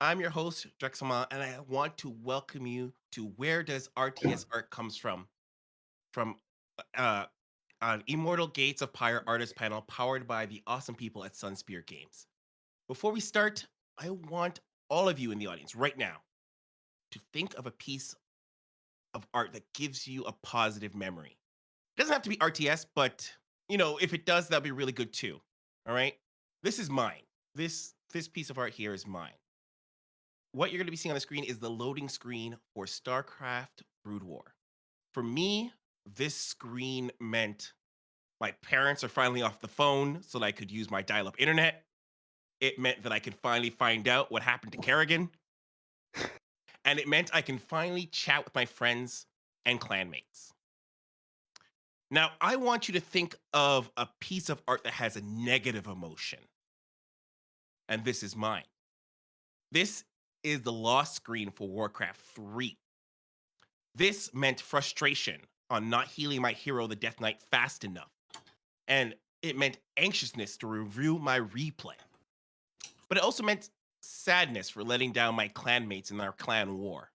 I'm your host, Drexelma, and I want to welcome you to Where Does RTS Art Comes from uh, Immortal Gates of Pyre artist panel powered by the awesome people at SunSpear Games. Before we start, I want all of you in the audience right now to think of a piece of art that gives you a positive memory. It doesn't have to be RTS, but if it does, that'd be really good too. All right. This is mine. This piece of art here is mine. What you're going to be seeing on the screen is the loading screen for StarCraft Brood War. For me, this screen meant my parents are finally off the phone so that I could use my dial-up internet. It meant that I could finally find out what happened to Kerrigan. And it meant I can finally chat with my friends and clanmates. Now, I want you to think of a piece of art that has a negative emotion. And this is mine. This is the lost screen for Warcraft 3. This meant frustration on not healing my hero, the Death Knight, fast enough. And it meant anxiousness to review my replay. But it also meant sadness for letting down my clanmates in our clan war.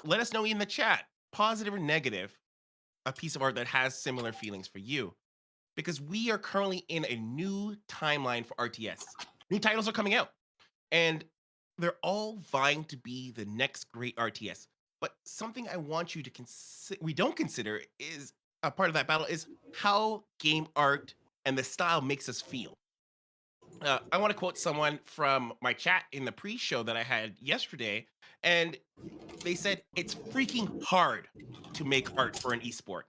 Let us know in the chat, positive or negative, a piece of art that has similar feelings for you. Because we are currently in a new timeline for RTS. New titles are coming out. And they're all vying to be the next great RTS. But something I want you to we don't consider is a part of that battle is how game art and the style makes us feel. I want to quote someone from my chat in the pre-show that I had yesterday, and they said it's freaking hard to make art for an esport.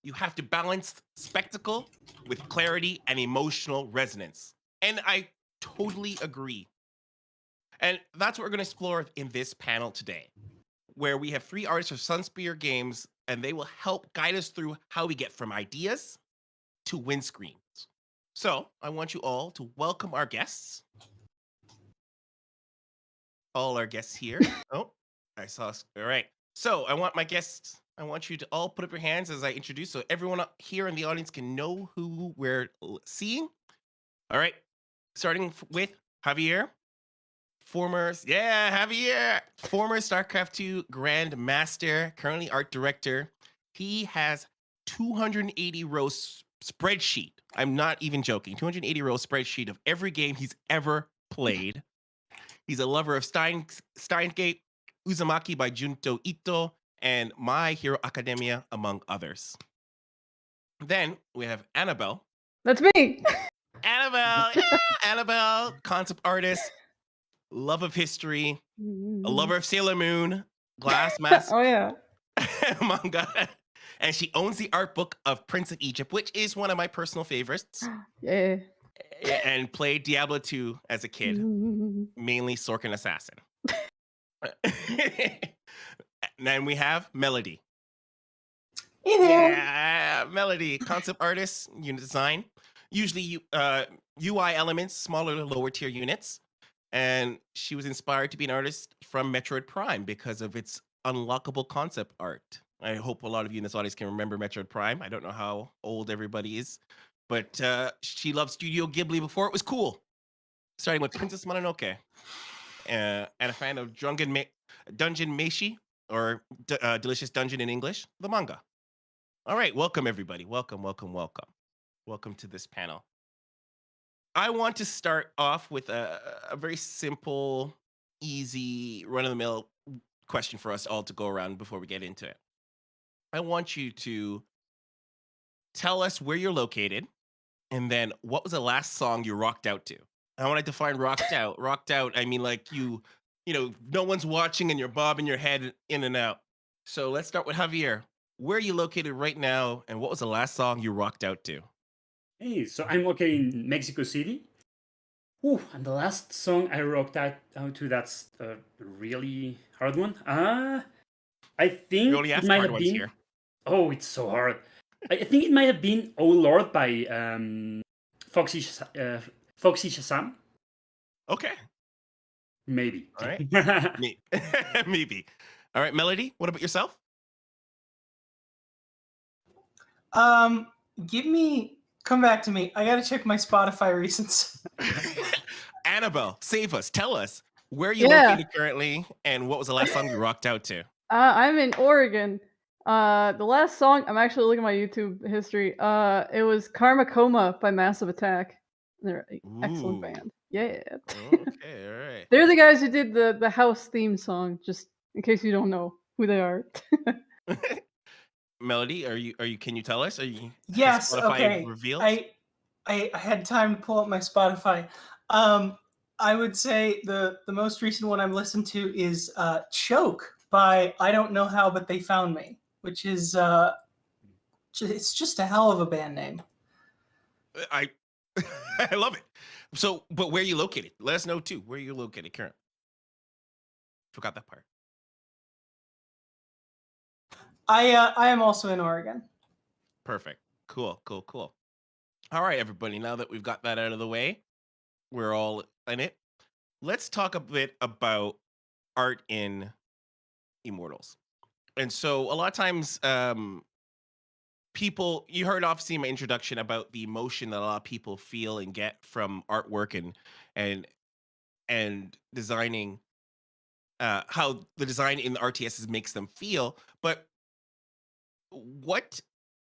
You have to balance spectacle with clarity and emotional resonance. And I totally agree. And that's what we're going to explore in this panel today, where we have 3 artists of SunSpear Games, and they will help guide us through how we get from ideas to win screens. So I want you all to welcome our guests. All our guests here. Oh, I saw. All right. So I want you to all put up your hands as I introduce, so everyone here in the audience can know who we're seeing. All right. Starting with Javier. Javier, former StarCraft 2 Grand Master, currently art director. He has 280 row spreadsheet. I'm not even joking. 280 row spreadsheet of every game he's ever played. He's a lover of Steingate, Uzumaki by Junto Ito, and My Hero Academia, among others. Then we have Annabelle. That's me. Annabelle, Annabelle, concept artist, love of history, a lover of Sailor Moon, Glass Mask, Oh yeah, manga, and she owns the art book of Prince of Egypt, which is one of my personal favorites. yeah. And played Diablo 2 as a kid, mainly Sorkin Assassin. And then we have Melody. Yeah, Melody, concept artist, unit design. Usually UI elements, smaller, lower tier units. And she was inspired to be an artist from Metroid Prime because of its unlockable concept art. I hope a lot of you in this audience can remember Metroid Prime. I don't know how old everybody is, but she loved Studio Ghibli before it was cool, starting with Princess Mononoke. And a fan of Dungeon Meshi, or Delicious Dungeon in English, the manga. All right, welcome everybody. Welcome to this panel. I want to start off with a very simple, easy, run-of-the-mill question for us all to go around before we get into it. I want you to tell us where you're located, and then what was the last song you rocked out to? I want to define rocked out. Rocked out, I mean like no one's watching and you're bobbing your head in and out. So let's start with Javier. Where are you located right now, and what was the last song you rocked out to? Hey, so I'm located in Mexico City. Ooh, and the last song I rocked out to, that's a really hard one. I think We only it ask might hard have ones been. here. Oh, it's so hard. I think it might have been "Oh Lord" by Foxy Shazam. Okay. Maybe. All right. Maybe. All right, Melody, what about yourself? Come back to me. I gotta check my Spotify recents. Annabelle, save us. Tell us, where are you located currently, and what was the last song you rocked out to? I'm in Oregon. The last song, I'm actually looking at my YouTube history. It was Karma Coma by Massive Attack. They're an excellent band. Yeah. Okay, all right. They're the guys who did the house theme song, just in case you don't know. who they are. Melody, are you? Can you tell us? Are you has Yes. Spotify Okay. revealed? I had time to pull up my Spotify. I would say the most recent one I've listened to is "Choke" by I don't know how, but they found me, which is it's just a hell of a band name. I I love it. So, but where are you located? Let us know too. Where are you located, Karen? Forgot that part. I am also in Oregon. Perfect. Cool. Cool. Cool. All right, everybody. Now that we've got that out of the way, we're all in it. Let's talk a bit about art in Immortals. And so, a lot of times, people, you heard obviously my introduction about the emotion that a lot of people feel and get from artwork and and designing, how the design in the RTSs makes them feel. But what,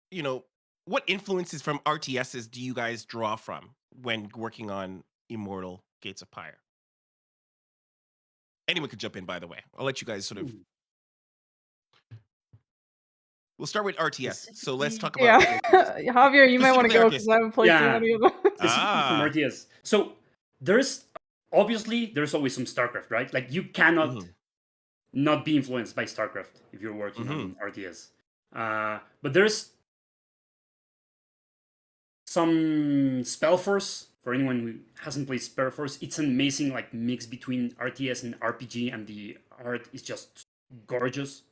you know, what influences from RTSs do you guys draw from when working on Immortal Gates of Pyre? Anyone could jump in, by the way. I'll let you guys sort of. Ooh, We'll start with RTS. So let's specifically, talk Yeah, about RTS. Javier, you might want to Specifically go RTS. because I haven't played too yeah, many of them. specifically from Ah. RTS. So there's there's always some StarCraft, right? Like you cannot Mhm, not be influenced by StarCraft if you're working mhm. on RTS. But there's some Spellforce for anyone who hasn't played Spellforce. It's an amazing like mix between RTS and RPG, and the art is just gorgeous,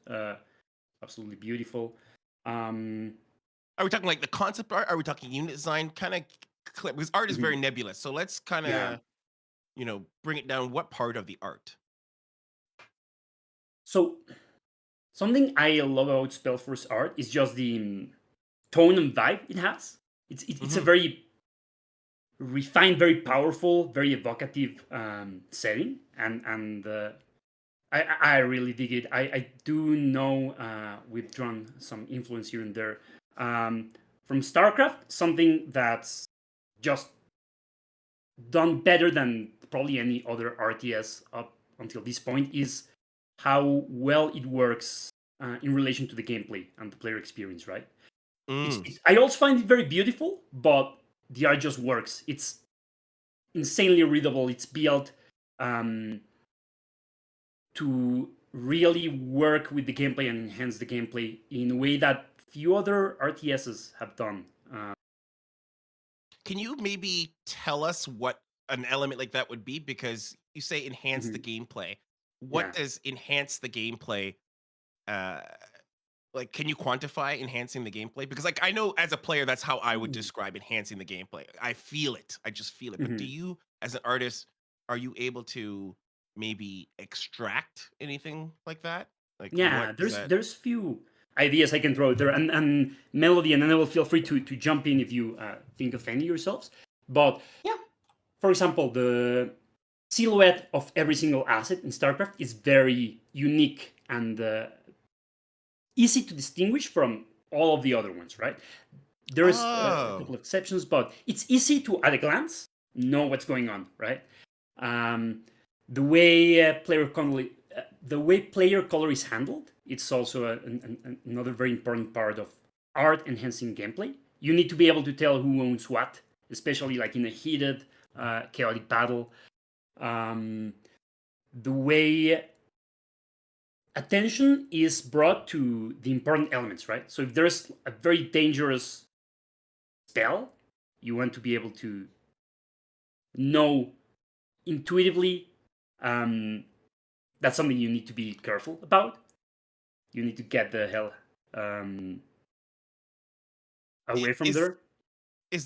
absolutely beautiful. Um, Are we talking like the concept art? Are we talking unit design? Kind of clip, because art is mhm, very nebulous. So let's kind yeah. of, bring it down. What part of the art? So something I love about Spellforce art is just the tone and vibe it has. It's a Hmm. very refined, very powerful, very evocative setting, and I really dig it. I do know we've drawn some influence here and there from StarCraft. Something that's just done better than probably any other RTS up until this point is how well it works in relation to the gameplay and the player experience. Right? Mm. I also find it very beautiful, but the art just works. It's insanely readable. It's built um, to really work with the gameplay and enhance the gameplay in a way that few other RTSs have done. Can you maybe tell us what an element like that would be? Because you say enhance the Mhm. gameplay. What Yeah. does enhance the gameplay? Uh, like, can you quantify enhancing the gameplay? Because, like, I know as a player, that's how I would Ooh. describe enhancing the gameplay. I feel it. I just feel it. But do Mhm. you, as an artist, are you able to maybe extract anything like that? Like, what Yeah, does that? there's few ideas I can throw out there, and Melody and Anna will feel free to jump in if you think of any yourselves. But Yeah. for example, the silhouette of every single asset in StarCraft is very unique and easy to distinguish from all of the other ones, right? There's a Oh, couple of exceptions, but it's easy to, at a glance, know what's going on, right? Um, the way the way player color is handled, it's also another very important part of art enhancing gameplay. You need to be able to tell who owns what, especially like in a heated, chaotic battle. Um, the way attention is brought to the important elements, right? So if there's a very dangerous spell, you want to be able to know intuitively um, that's something you need to be careful about. You need to get the hell um, i- away from is there. is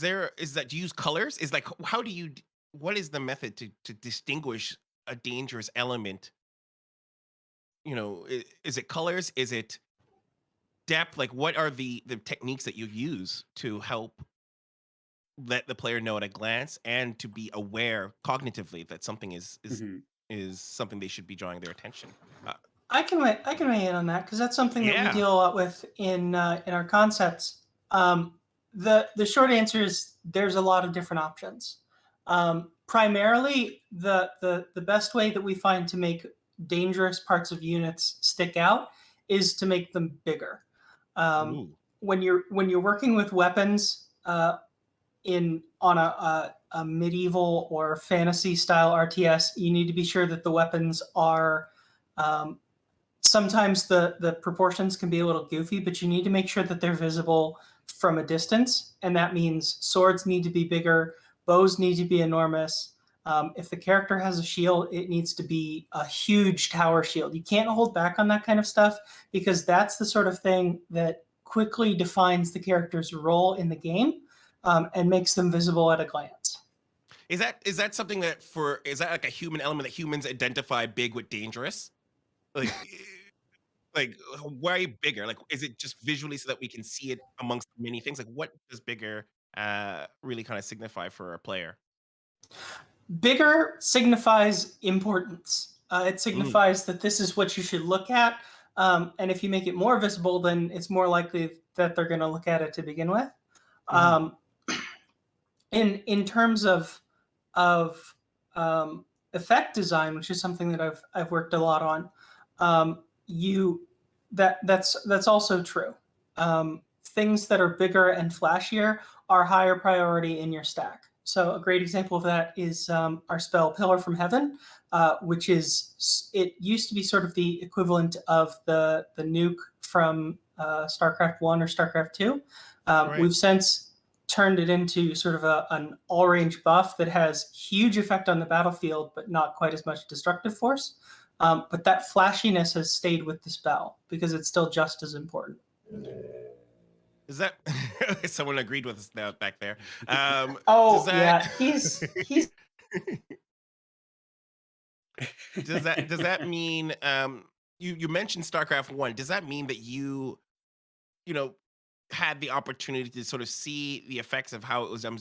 that, do you use colors? Is like, how do you? What is the method to distinguish a dangerous element? Is it colors? Is it depth? Like, what are the techniques that you use to help let the player know at a glance and to be aware cognitively that something Mhm. is something they should be drawing their attention? Uh, I can weigh in on that because that's something that we yeah. deal a lot with in our concepts. The short answer is there's a lot of different options. Primarily, the best way that we find to make dangerous parts of units stick out is to make them bigger. Ooh. When you're working with weapons on a medieval or fantasy style RTS, you need to be sure that the weapons are sometimes the proportions can be a little goofy, but you need to make sure that they're visible from a distance, and that means swords need to be bigger, bows need to be enormous. If the character has a shield, it needs to be a huge tower shield. You can't hold back on that kind of stuff because that's the sort of thing that quickly defines the character's role in the game and makes them visible at a glance. Is that something that is that like a human element that humans identify big with dangerous? Like, like why bigger? Like, is it just visually so that we can see it amongst many things? Like, what does bigger really kind of signify for a player? Bigger signifies importance. It signifies that this is what you should look at. And if you make it more visible, then it's more likely that they're going to look at it to begin with. In terms of effect design, which is something that I've worked a lot on, that's also true. Things that are bigger and flashier are higher priority in your stack. So a great example of that is our spell Pillar from Heaven, which it used to be sort of the equivalent of the nuke from StarCraft 1 or StarCraft 2. Right. We've since turned it into sort of an all-range buff that has huge effect on the battlefield, but not quite as much destructive force. But that flashiness has stayed with the spell because it's still just as important. Is that someone agreed with us now back there? Yeah, he's does that mean you mentioned StarCraft 1? Does that mean that you had the opportunity to sort of see the effects of how it was done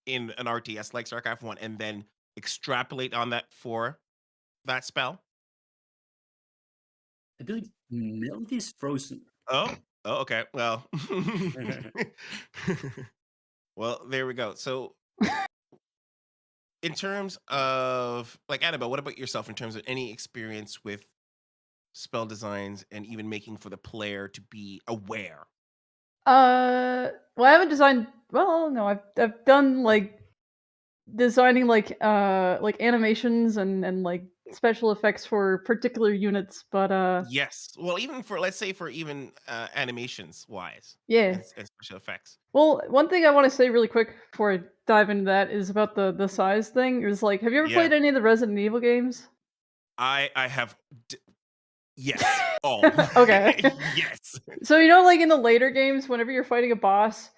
in an RTS like StarCraft 1 and then extrapolate on that for that spell? I believe Melody is frozen. Oh, okay. Well, well, there we go. So, in terms of like Annabelle, what about yourself in terms of any experience with spell designs and even making for the player to be aware? Well, I haven't designed. Well, no, I've done like designing like animations and like special effects for particular units, but Yes. Well, even for let's say for even animations wise yeah. and special effects. Well, one thing I want to say really quick before I dive into that is about the size thing. Is like, have you ever Yeah. played any of the Resident Evil games? I have yes, all. Okay. Yes. So like in the later games, whenever you're fighting a boss,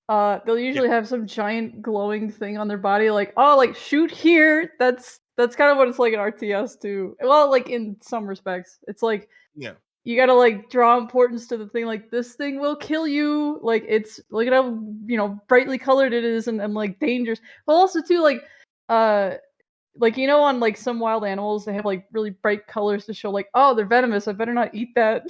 they'll usually have some giant glowing thing on their body, like, oh, like shoot here. That's kind of what it's like in RTS too. Well, like in some respects, it's like Yeah. you gotta like draw importance to the thing. Like this thing will kill you. Like it's look at how brightly colored it is and like dangerous. But also too like on like some wild animals they have like really bright colors to show like, oh, they're venomous. I better not eat that.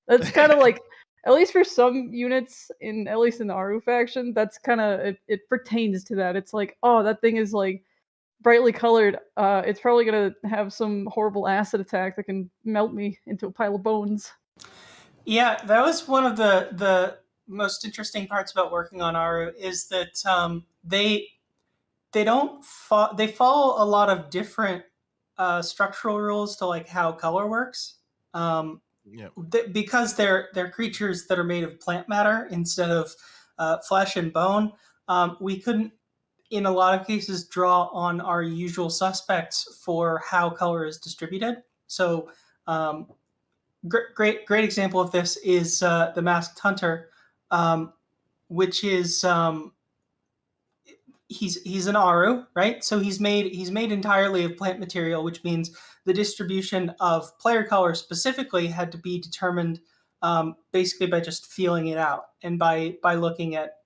That's kind of like, at least for some units at least in the Aru faction, that's kind of it pertains to that. It's like, oh, that thing is like brightly colored. It's probably gonna have some horrible acid attack that can melt me into a pile of bones. Yeah, that was one of the most interesting parts about working on Aru is that they follow a lot of different structural rules to like how color works. Yeah. Because they're creatures that are made of plant matter instead of flesh and bone. We couldn't, in a lot of cases, draw on our usual suspects for how color is distributed. So, great example of this is the Masked Hunter, which is he's an Aru, right? So he's made entirely of plant material, which means the distribution of player color specifically had to be determined basically by just feeling it out and by looking at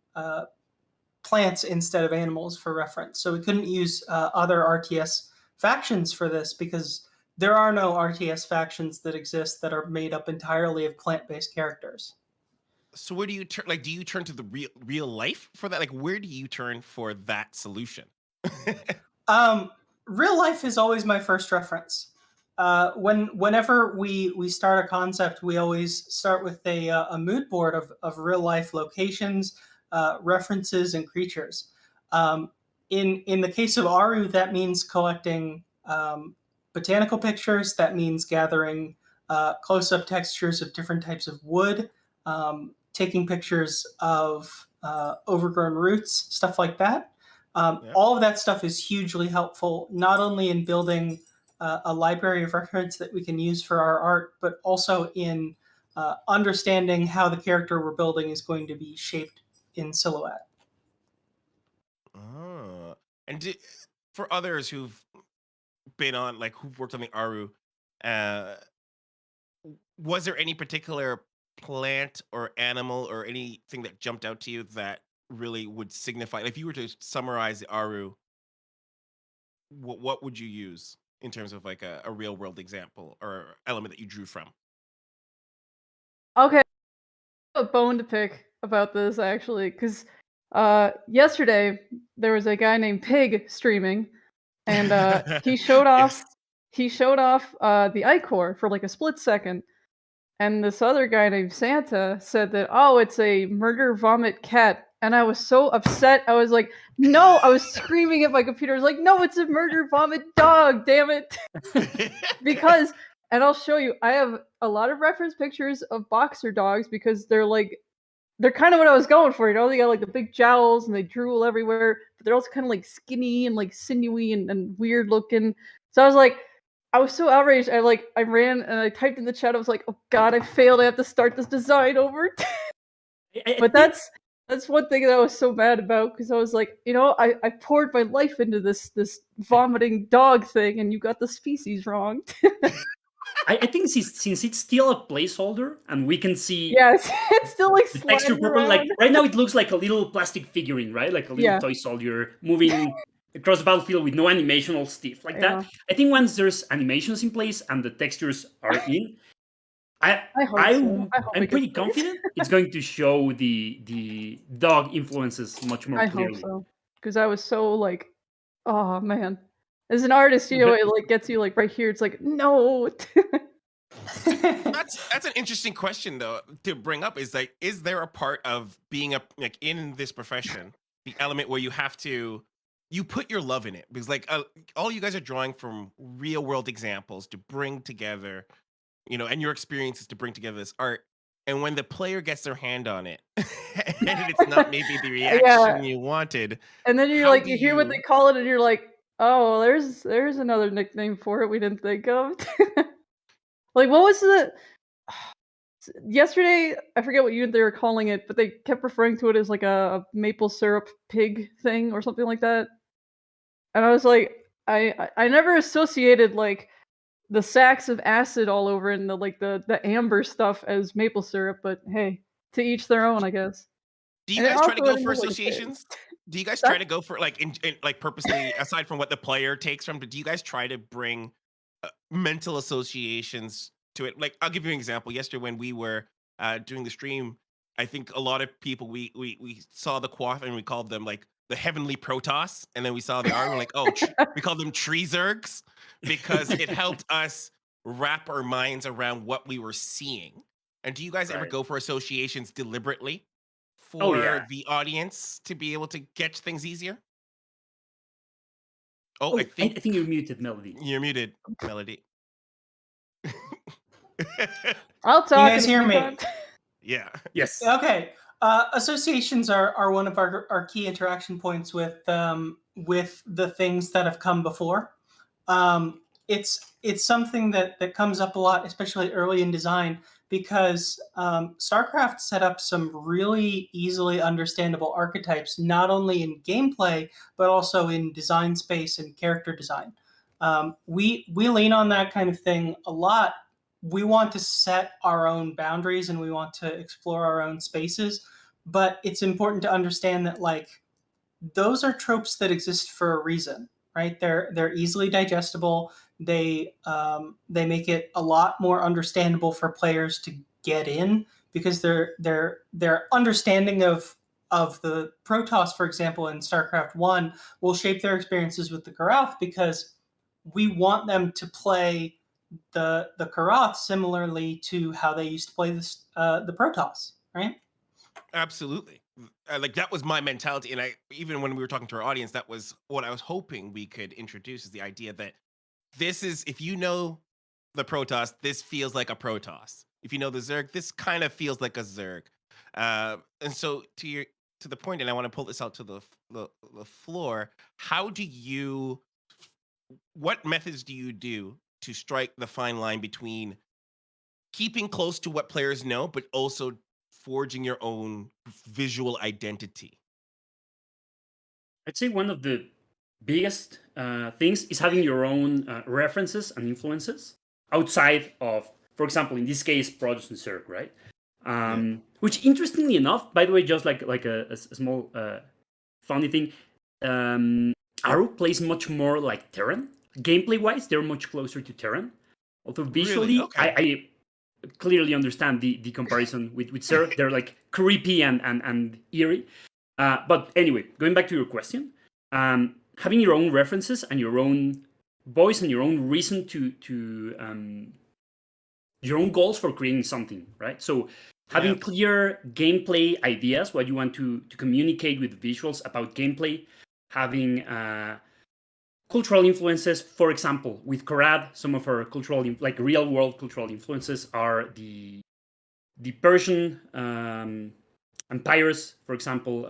plants instead of animals for reference. So we couldn't use other RTS factions for this because there are no RTS factions that exist that are made up entirely of plant-based characters. So where do you turn? Like, do you turn to the real life for that? Like, where do you turn for that solution? Real life is always my first reference. whenever we start a concept, we always start with a mood board of real life locations, references, and creatures. In the case of Aru, that means collecting botanical pictures. That means gathering close up textures of different types of wood, taking pictures of overgrown roots, stuff like that. Yeah. All of that stuff is hugely helpful, not only in building a library of records that we can use for our art, but also in understanding how the character we're building is going to be shaped in silhouette. Oh. And for others who've been on, like, who've worked on the Aru, uh, was there any particular plant or animal or anything that jumped out to you that really would signify, if you were to summarize the Aru, what would you use in terms of like a real world example or element that you drew from? Okay, I have a bone to pick about this actually, because yesterday there was a guy named Pig streaming, and Yes. he showed off the Ichor for like a split second, and this other guy named Santa said that, oh, it's a murder vomit cat. And I was so upset. I was like, no, I was screaming at my computer. I was like, no, it's a murder vomit dog, damn it. Because, and I'll show you, I have a lot of reference pictures of boxer dogs because they're kind of what I was going for. You know, they got like the big jowls and they drool everywhere, but they're also kind of like skinny and like sinewy and weird looking. So I was so outraged. I ran and I typed in the chat. I was like, oh god, I failed. I have to start this design over. But that's one thing that I was so mad about because I was like, you know, I poured my life into this vomiting dog thing, and you got the species wrong. I think since it's still a placeholder and we can see Yes, it's still like the texture sliding properly, like around. right now it looks like a little plastic figurine, right? Like a little Yeah, toy soldier moving across the battlefield with no animation, all stiff like that. yeah. I think once there's animations in place and the textures are in, I I hope so. I hope I'm it gets pretty fixed. confident it's going to show the dog influences much more I hope clearly. so because I was so like, oh man. As an artist, you know, it like gets you like right here. It's like no. That's an interesting question though to bring up, is like, is there a part of being a, like, in this profession, the element where you put your love in it, because like all you guys are drawing from real world examples to bring together, and your experiences to bring together this art. And when the player gets their hand on it and it's not maybe the Yeah, reaction you wanted, and then you're how like, do you hear what they you call it, and you're like, oh, there's another nickname for it we didn't think of. Like, what was the yesterday? I forget what they were calling it, but they kept referring to it as like a maple syrup pig thing or something like that. And I was like, I never associated like the sacks of acid all over it and the amber stuff as maple syrup, but hey, to each their own, I guess. do you And it guys try to also go didn't for look like a pig. associations? Do you guys try Sorry? to go for, like, like, purposely, aside from what the player takes from, but do you guys try to bring mental associations to it? Like, I'll give you an example. Yesterday, when we were doing the stream, I think a lot of people, we saw the quaff and we called them like the heavenly Protoss, and then we saw the R, we're like, oh, we called them tree zergs because it helped us wrap our minds around what we were seeing. And do you guys ever Right. go for associations deliberately Oh for yeah. the audience to be able to get things easier? Oh, I Oh, I think think you're muted, Melody. you're muted, Melody. I'll You talk in guys the hear me? meantime. Yeah. Yes. Okay. Associations are one of our key interaction points with the things that have come before. It's something that comes up a lot, especially early in design, because StarCraft set up some really easily understandable archetypes, not only in gameplay but also in design space and character design. We lean on that kind of thing a lot. We want to set our own boundaries and we want to explore our own spaces, but it's important to understand that like those are tropes that exist for a reason, right? They're easily digestible. They make it a lot more understandable for players to get in because their understanding of the Protoss, for example, in StarCraft One, will shape their experiences with the Garath because we want them to play the Karath similarly to how they used to play this the Protoss, right? Absolutely. Like that was my mentality, and I even when we were talking to our audience, that was what I was hoping we could introduce is the idea that this is if you know the Protoss, this feels like a Protoss. If you know the Zerg, this kind of feels like a Zerg. And so to the point, and I want to pull this out to the floor. How do you? What methods do you do to strike the fine line between keeping close to what players know, but also forging your own visual identity? I'd say one of the biggest things is having your own references and influences outside of, for example, in this case, Produce and Zerg, right? Which, interestingly enough, by the way, just like a small funny thing, Aru plays much more like Terran. Gameplay wise, they're much closer to Terran. Although Really? visually, Okay. I clearly understand the comparison with Zerg. They're like creepy and eerie. But anyway, going back to your question, having your own references and your own voice and your own reason to your own goals for creating something, right? So having Yeah. clear gameplay ideas, what you want to communicate with visuals about gameplay, having cultural influences. For example, with Korad, some of our cultural, like real world cultural influences are the Persian empires, for example,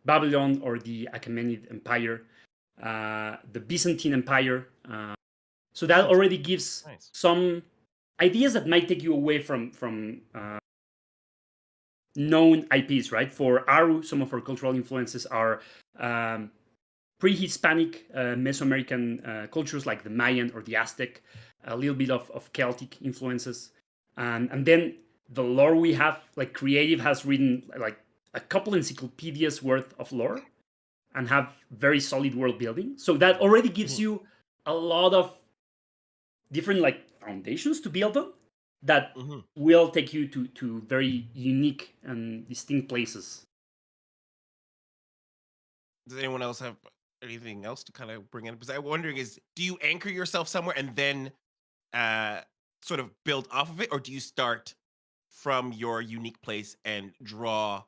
Babylon or the Achaemenid Empire, the Byzantine Empire. So that Oh, already gives nice. some ideas that might take you away from known IPs, right? For Aru, some of our cultural influences are pre-Hispanic Mesoamerican cultures like the Mayan or the Aztec, a little bit of Celtic influences, and then the lore we have, like Creative has written like a couple encyclopedias worth of lore and have very solid world building. So that already gives Mhm. you a lot of different like foundations to build on that Mhm. will take you to very unique and distinct places. Does anyone else have anything else to kind of bring in? Because I'm wondering is do you anchor yourself somewhere and then uh sort of build off of it, or do you start from your unique place and draw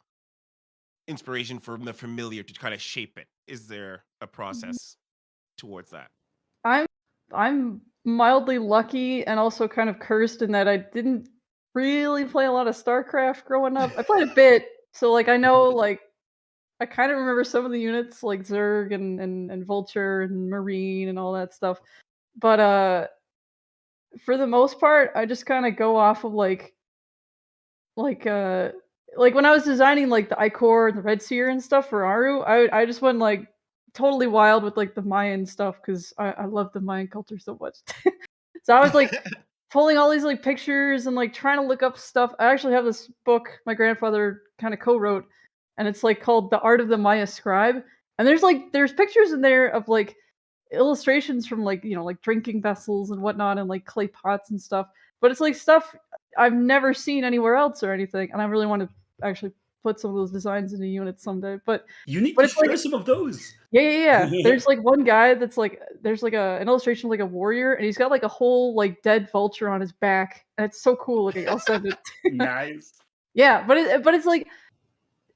inspiration from the familiar to kind of shape it? Is there a process towards that? I'm I'm mildly lucky and also kind of cursed in that I didn't really play a lot of StarCraft growing up. I played a bit, so like I know like I kind of remember some of the units like Zerg and Vulture and Marine and all that stuff. But for the most part, I just kind of go off of like uh like when I was designing like the Icor and the Red Seer and stuff for Aru, I just went like totally wild with like the Mayan stuff because I love the Mayan culture so much. So I was like pulling all these like pictures and like trying to look up stuff. I actually have this book my grandfather kind of co-wrote, and it's like called The Art of the Maya Scribe. And there's pictures in there of like illustrations from like like drinking vessels and whatnot and like clay pots and stuff. But it's like stuff I've never seen anywhere else or anything, and I really want to actually put some of those designs into units someday. You need But to it's like share some of those. yeah. There's like one guy that's like there's like an illustration of like a warrior, and he's got like a whole like dead vulture on his back, and it's so cool looking. I'll send it. Nice. Yeah, but it's like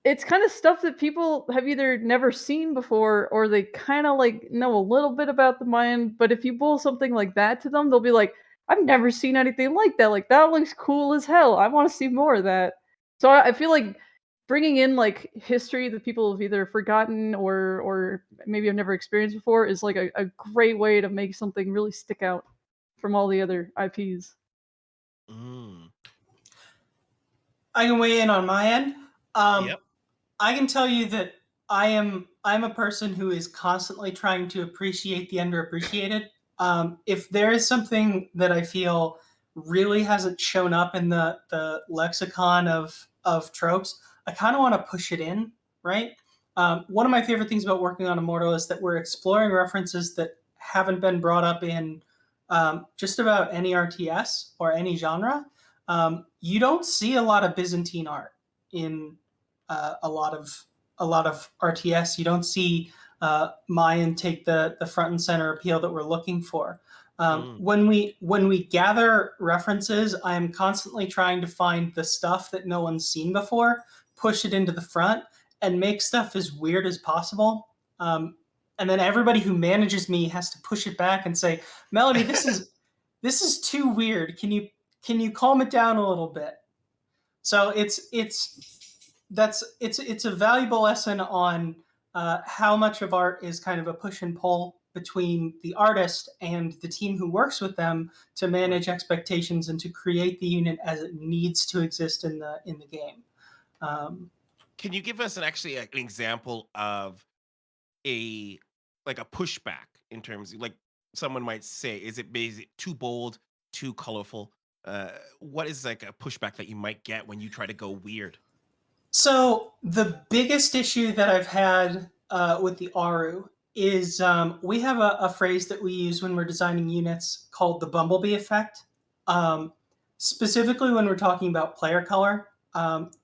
it's kind of stuff that people have either never seen before or they kind of like know a little bit about the Mayan. But if you pull something like that to them, they'll be like, "I've never seen anything like that. Like that looks cool as hell. I want to see more of that." So I feel like bringing in like history that people have either forgotten or maybe have never experienced before is like a great way to make something really stick out from all the other IPs. Mm. I can weigh in on my end. Yep. I can tell you that I'm a person who is constantly trying to appreciate the underappreciated. If there is something that I feel really hasn't shown up in the lexicon of tropes, I kind of want to push it in, right? One of my favorite things about working on Immortal is that we're exploring references that haven't been brought up in just about any RTS or any genre. You don't see a lot of Byzantine art in a lot of RTS. You don't see Mayan take the front and center appeal that we're looking for. Mm. When we gather references, I am constantly trying to find the stuff that no one's seen before, push it into the front, and make stuff as weird as possible. And then everybody who manages me has to push it back and say, "Melody, this is too weird. Can you calm it down a little bit?" So it's a valuable lesson on how much of art is kind of a push and pull between the artist and the team who works with them to manage expectations and to create the unit as it needs to exist in the game. Can you give us an example of a a pushback in terms of, like, someone might say, is it too bold, too colorful? What is like a pushback that you might get when you try to go weird? So the biggest issue that I've had with the Aru is we have a phrase that we use when we're designing units called the bumblebee effect. Um, Specifically, when we're talking about player color,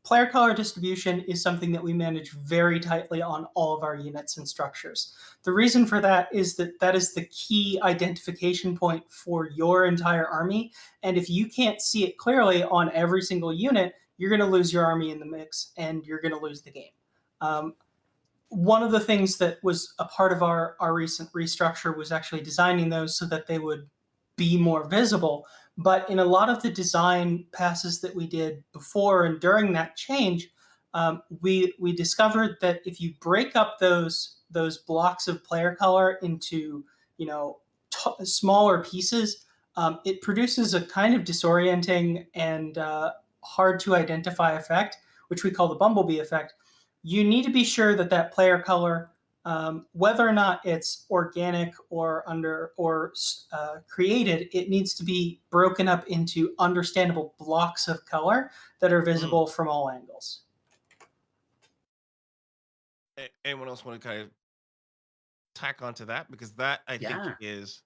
player color distribution is something that we manage very tightly on all of our units and structures. The reason for that is that is the key identification point for your entire army. And if you can't see it clearly on every single unit, you're going to lose your army in the mix and you're going to lose the game. One of the things that was a part of our recent restructure was actually designing those so that they would be more visible. But in a lot of the design passes that we did before and during that change, we discovered that if you break up those blocks of player color into smaller pieces, it produces a kind of disorienting and hard to identify effect, which we call the bumblebee effect. You need to be sure that player color, whether or not it's organic or created, it needs to be broken up into understandable blocks of color that are Mm. visible from all angles. Anyone else want to kind of tack onto that? Because that, I think, Yeah. is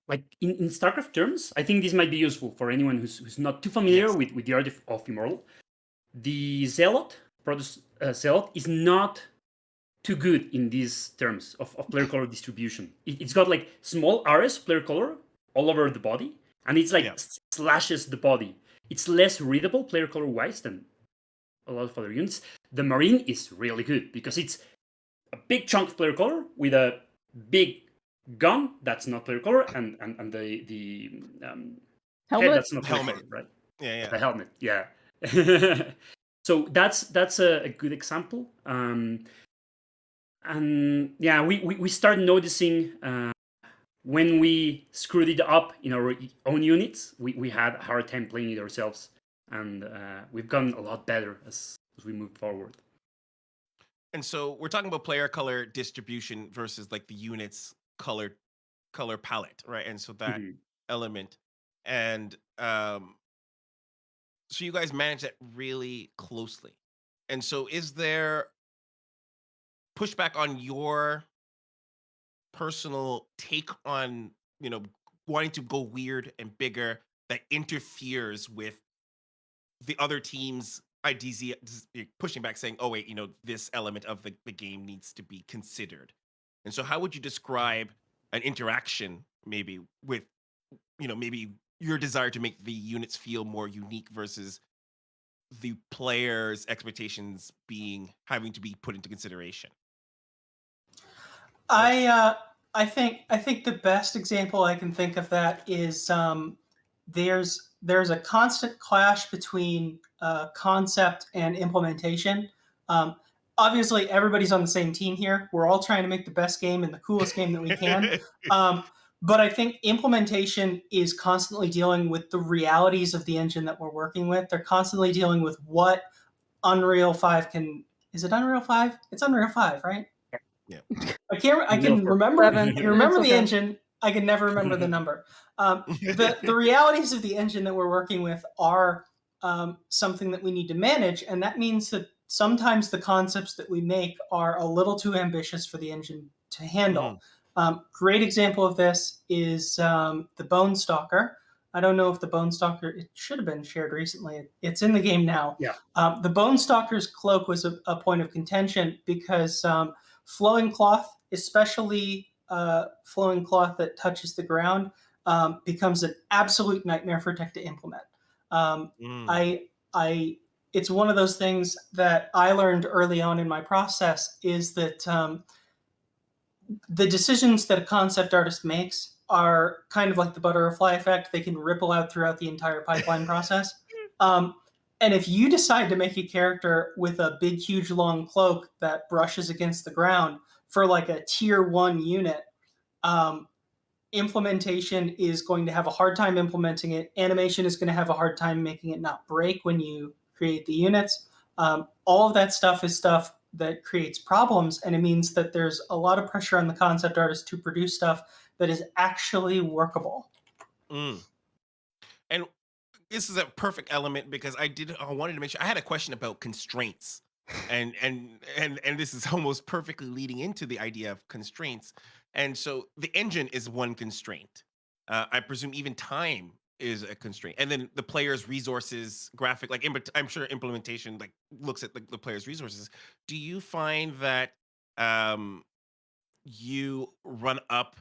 Like in StarCraft terms, I think this might be useful for anyone who's not too familiar yes. with the art of Immortal. The Zealot, Zealot, is not too good in these terms of player color distribution. It's got like small areas of player color all over the body, and it's like Yeah. slashes the body. It's less readable player color wise than a lot of other units. The Marine is really good because it's a big chunk of player color with a big gun that's not player color, and the head Helmet? that's not player Helmet. color, right? Yeah, The yeah. helmet, yeah. So that's a good example. And yeah, we start noticing when we screwed it up in our own units, we had a hard time playing it ourselves, and we've gotten a lot better as we move forward. And so we're talking about player color distribution versus like the unit's color palette, right? And so that Mhm. element, and so you guys manage that really closely. And so is there pushback on your personal take on, wanting to go weird and bigger that interferes with the other team's ideas, pushing back, saying, oh, wait, this element of the game needs to be considered? And so, how would you describe an interaction, maybe with, maybe your desire to make the units feel more unique versus the player's expectations having to be put into consideration? I think the best example I can think of that is there's a constant clash between concept and implementation. Um, Obviously, everybody's on the same team here. We're all trying to make the best game and the coolest game that we can. But I think implementation is constantly dealing with the realities of the engine that we're working with. They're constantly dealing with what Unreal 5 can. Is it Unreal 5? It's Unreal 5, right? Yeah. I can't. I Unreal can 4. remember. I Seven. can remember It's the okay. engine. I can never remember the number. The realities of the engine that we're working with are something that we need to manage, and that means that sometimes the concepts that we make are a little too ambitious for the engine to handle. Mhm. Great example of this is the Bone Stalker. I don't know if the Bone Stalker, it should have been shared recently. It's in the game now. Yeah. The Bone Stalker's cloak was a point of contention because flowing cloth, especially flowing cloth that touches the ground becomes an absolute nightmare for tech to implement. Mm. I it's one of those things that I learned early on in my process is that the decisions that a concept artist makes are kind of like the butterfly effect. They can ripple out throughout the entire pipeline process. Um, and if you decide to make a character with a big, huge, long cloak that brushes against the ground for like a tier 1 unit, um, implementation is going to have a hard time implementing it. Animation is going to have a hard time making it not break when you create the units. All of that stuff is stuff that creates problems, and it means that there's a lot of pressure on the concept artist to produce stuff that is actually workable. Mm. And this is a perfect element because I wanted to mention I had a question about constraints. And this is almost perfectly leading into the idea of constraints. And so the engine is one constraint. I presume even time is a constraint. And then the player's resources, graphic, like I'm sure implementation like looks at the player's resources. Do you find that um you run up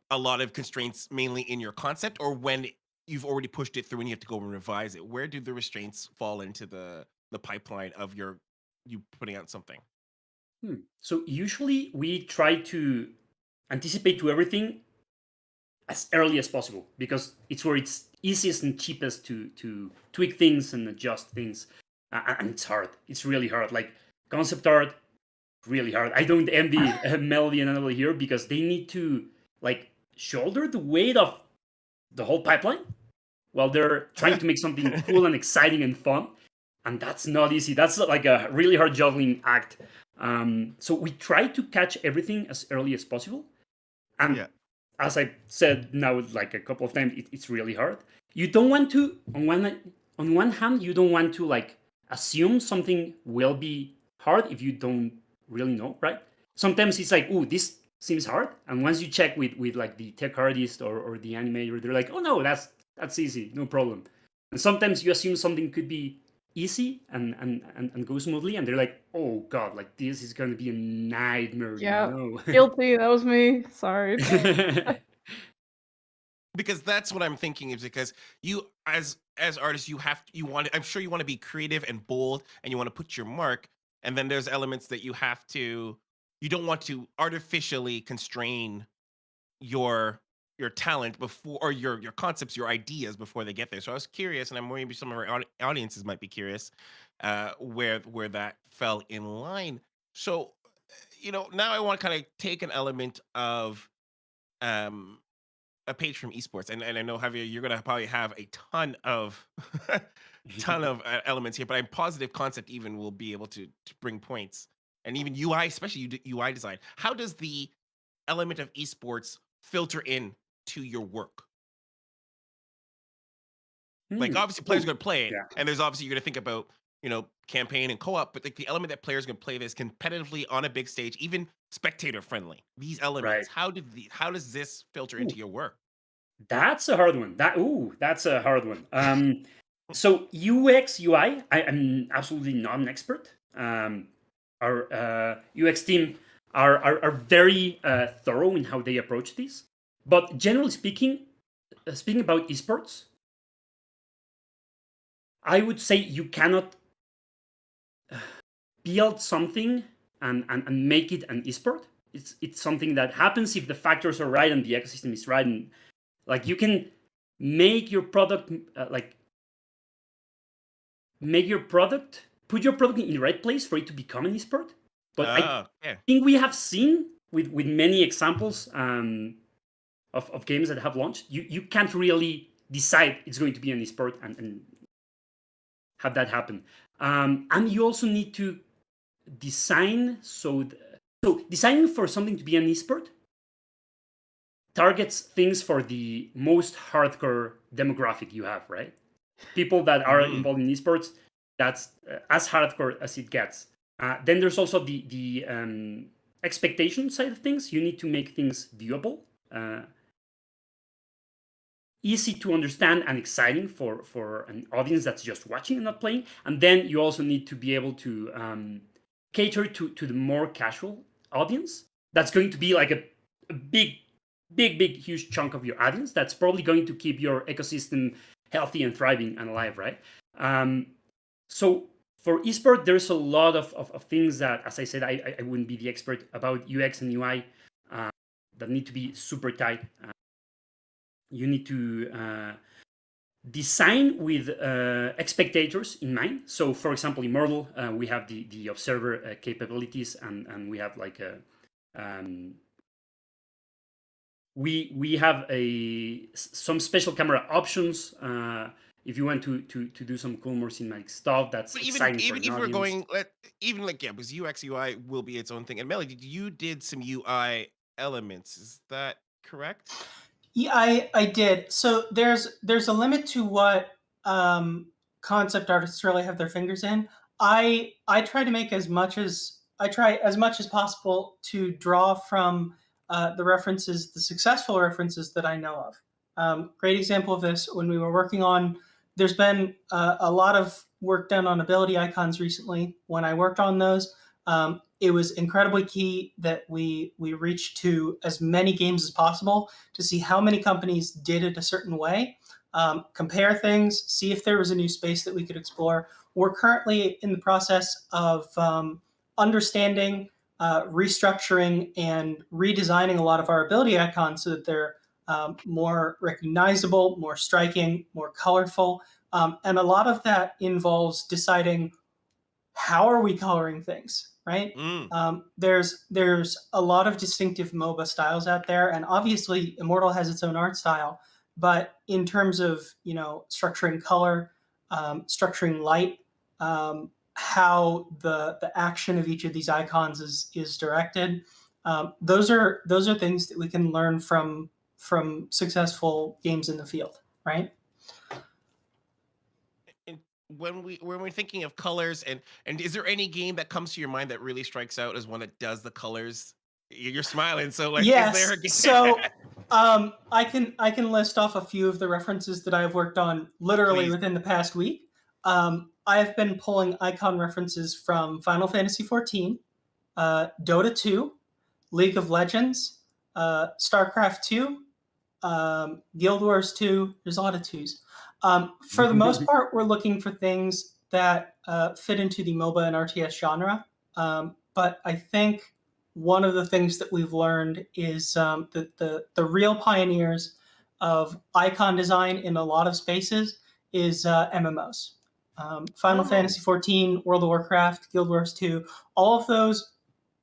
a lot of constraints mainly in your concept or when you've already pushed it through and you have to go and revise it? Where do the restraints fall into the pipeline of you putting out something? So usually we try to anticipate to everything as early as possible because it's where it's easiest and cheapest to tweak things and adjust things. And it's hard. It's really hard. Like concept art, really hard. I don't envy Melody and Natalie here because they need to like shoulder the weight of the whole pipeline while they're trying to make something cool and exciting and fun. And that's not easy. That's like a really hard juggling act. So we try to catch everything as early as possible. And Yeah. as I said now like a couple of times, it's really hard. You don't want to on one hand, you don't want to like assume something will be hard if you don't really know, right? Sometimes it's like, oh, this seems hard, and once you check with like the tech artist or the animator, they're like, oh no, that's easy, no problem. And sometimes you assume something could be easy and go smoothly, and they're like, oh god, like this is going to be a nightmare. Yeah, No. guilty. That was me. Sorry. Because that's what I'm thinking is because you as artists you want I'm sure you want to be creative and bold and you want to put your mark, and then there's elements that you don't want to artificially constrain your talent before or your concepts, your ideas before they get there. So I was curious, and I'm maybe some of our audiences might be curious where that fell in line. So now I want to kind of take an element of um a page from esports, and I know Javier, you're gonna probably have a ton of ton of elements here, but I'm positive concept even will be able to bring points, and even UI, especially UI design. How does the element of esports filter in to your work? Like obviously players are Oh, gonna play it, yeah. and there's obviously you're gonna think about campaign and co-op, but like the element that players can play this competitively on a big stage, even spectator friendly. These Right. elements, how does this filter into Ooh, your work? that's a hard one. That's a hard one. So UX UI, am absolutely not an expert. Our UX team are very thorough in how they approach this. But generally speaking, speaking about esports, I would say you cannot build something and make it an esport. It's something that happens if the factors are right and the ecosystem is right, and like you can make your product make your product put your product in the right place for it to become an esport. But I Oh, yeah. think we have seen with many examples of games that have launched, you can't really decide it's going to be an esport and have that happen. And you also need to design so designing for something to be an esport targets things for the most hardcore demographic you have, right? People that are Mhm. involved in esports, that's as hardcore as it gets. Then there's also the expectation side of things. You need to make things viewable, easy to understand, and exciting for an audience that's just watching and not playing. And then you also need to be able to cater to the more casual audience. That's going to be like a big, huge chunk of your audience. That's probably going to keep your ecosystem healthy and thriving and alive, right? So for esport, there's a lot of things that, as I said, I wouldn't be the expert about UX and UI that need to be super tight. You need to design with spectators in mind. So, for example, Immortal, we have the observer capabilities, and we have like a we have some special camera options. If you want to do some cool, more cinematic stuff, that's But exciting for even an if we're audience. going, even like yeah, because UX UI will be its own thing. And Melody, you did some UI elements. Is that correct? Yeah, I did. So there's a limit to what concept artists really have their fingers in. I try to make I try as much as possible to draw from the successful references that I know of. Great example of this when we were working on. There's been a lot of work done on ability icons recently. When I worked on those, it was incredibly key that we reached to as many games as possible to see how many companies did it a certain way, compare things, see if there was a new space that we could explore. We're currently in the process of understanding, restructuring, and redesigning a lot of our ability icons so that they're more recognizable, more striking, more colorful. And a lot of that involves deciding how are we coloring things, right? Mm. There's a lot of distinctive MOBA styles out there, and obviously Immortal has its own art style. But in terms of structuring color, structuring light, how the action of each of these icons is directed, those are things that we can learn from successful games in the field, right? And when we're thinking of colors, and is there any game that comes to your mind that really strikes out as one that does the colors? You're smiling, so like, is there Yes. a game? So I can list off a few of the references that I've worked on literally Please. within the past week. I've been pulling icon references from Final Fantasy XIV, Dota 2, League of Legends, StarCraft 2, Guild Wars 2. There's a lot of twos. For the most part, we're looking for things that fit into the MOBA and RTS genre. But I think one of the things that we've learned is that the real pioneers of icon design in a lot of spaces is MMOs. Final Oh, Fantasy XIV, World of Warcraft, Guild Wars 2, all of those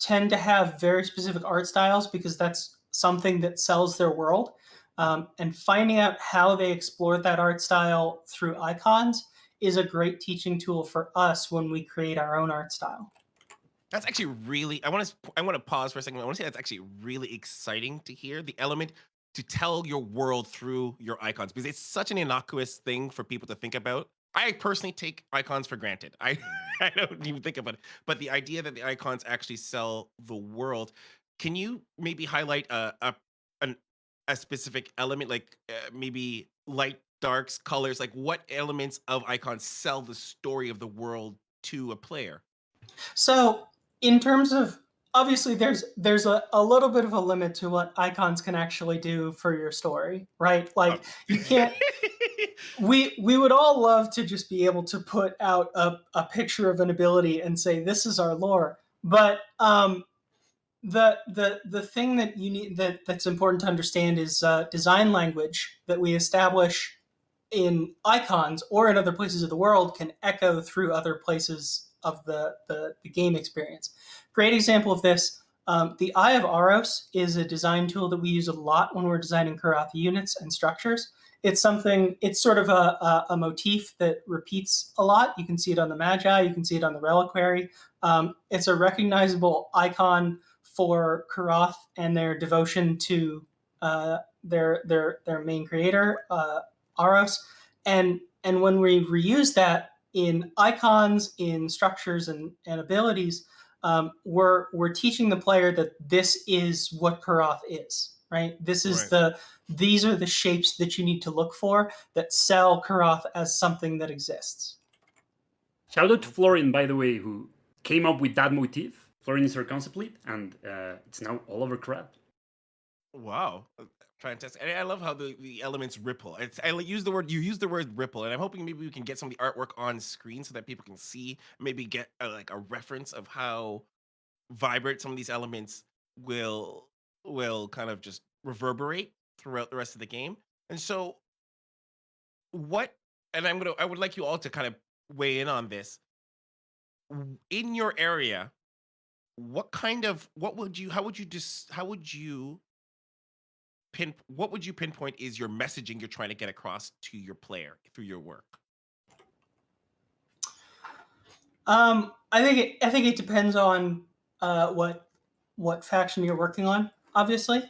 tend to have very specific art styles because that's something that sells their world. And finding out how they explored that art style through icons is a great teaching tool for us when we create our own art style. that's actually really. I want to pause for a second. I want to say that's actually really exciting to hear the element to tell your world through your icons, because it's such an innocuous thing for people to think about. I personally take icons for granted. I I don't even think about it. But the idea that the icons actually sell the world, can you maybe highlight an, a specific element, like maybe light, darks, colors, like what elements of icons sell the story of the world to a player? So, in terms of obviously, there's a little bit of a limit to what icons can actually do for your story, right? Oh. Like you can't. We would all love to just be able to put out a picture of an ability and say this is our lore, but the thing that you need that's important to understand is design language that we establish in icons or in other places of the world can echo through other places of the game experience. Great example of this. The Eye of Aros is a design tool that we use a lot when we're designing Karathi units and structures. It's sort of a motif that repeats a lot. You can see it on the Magi, you can see it on the Reliquary. It's a recognizable icon for Karath and their devotion to their main creator, Aros. And when we reuse that in icons, in structures, and abilities, we're teaching the player that this is what Karath is, right? Right. These are the shapes that you need to look for that sell Karath as something that exists. Shout out to Florin, by the way, who came up with that motif. Florin is her concept lead, and it's now all over crap. Wow, fantastic! And I love how the elements ripple. Use the word you use the word ripple, and I'm hoping maybe we can get some of the artwork on screen so that people can see, maybe get like a reference of how vibrant some of these elements will will kind of just reverberate throughout the rest of the game. And so, what? And I would like you all to kind of weigh in on this. In your area, what would you how would you just how would you what would you pinpoint is your messaging you're trying to get across to your player through your work? I think it depends on what faction you're working on. Obviously,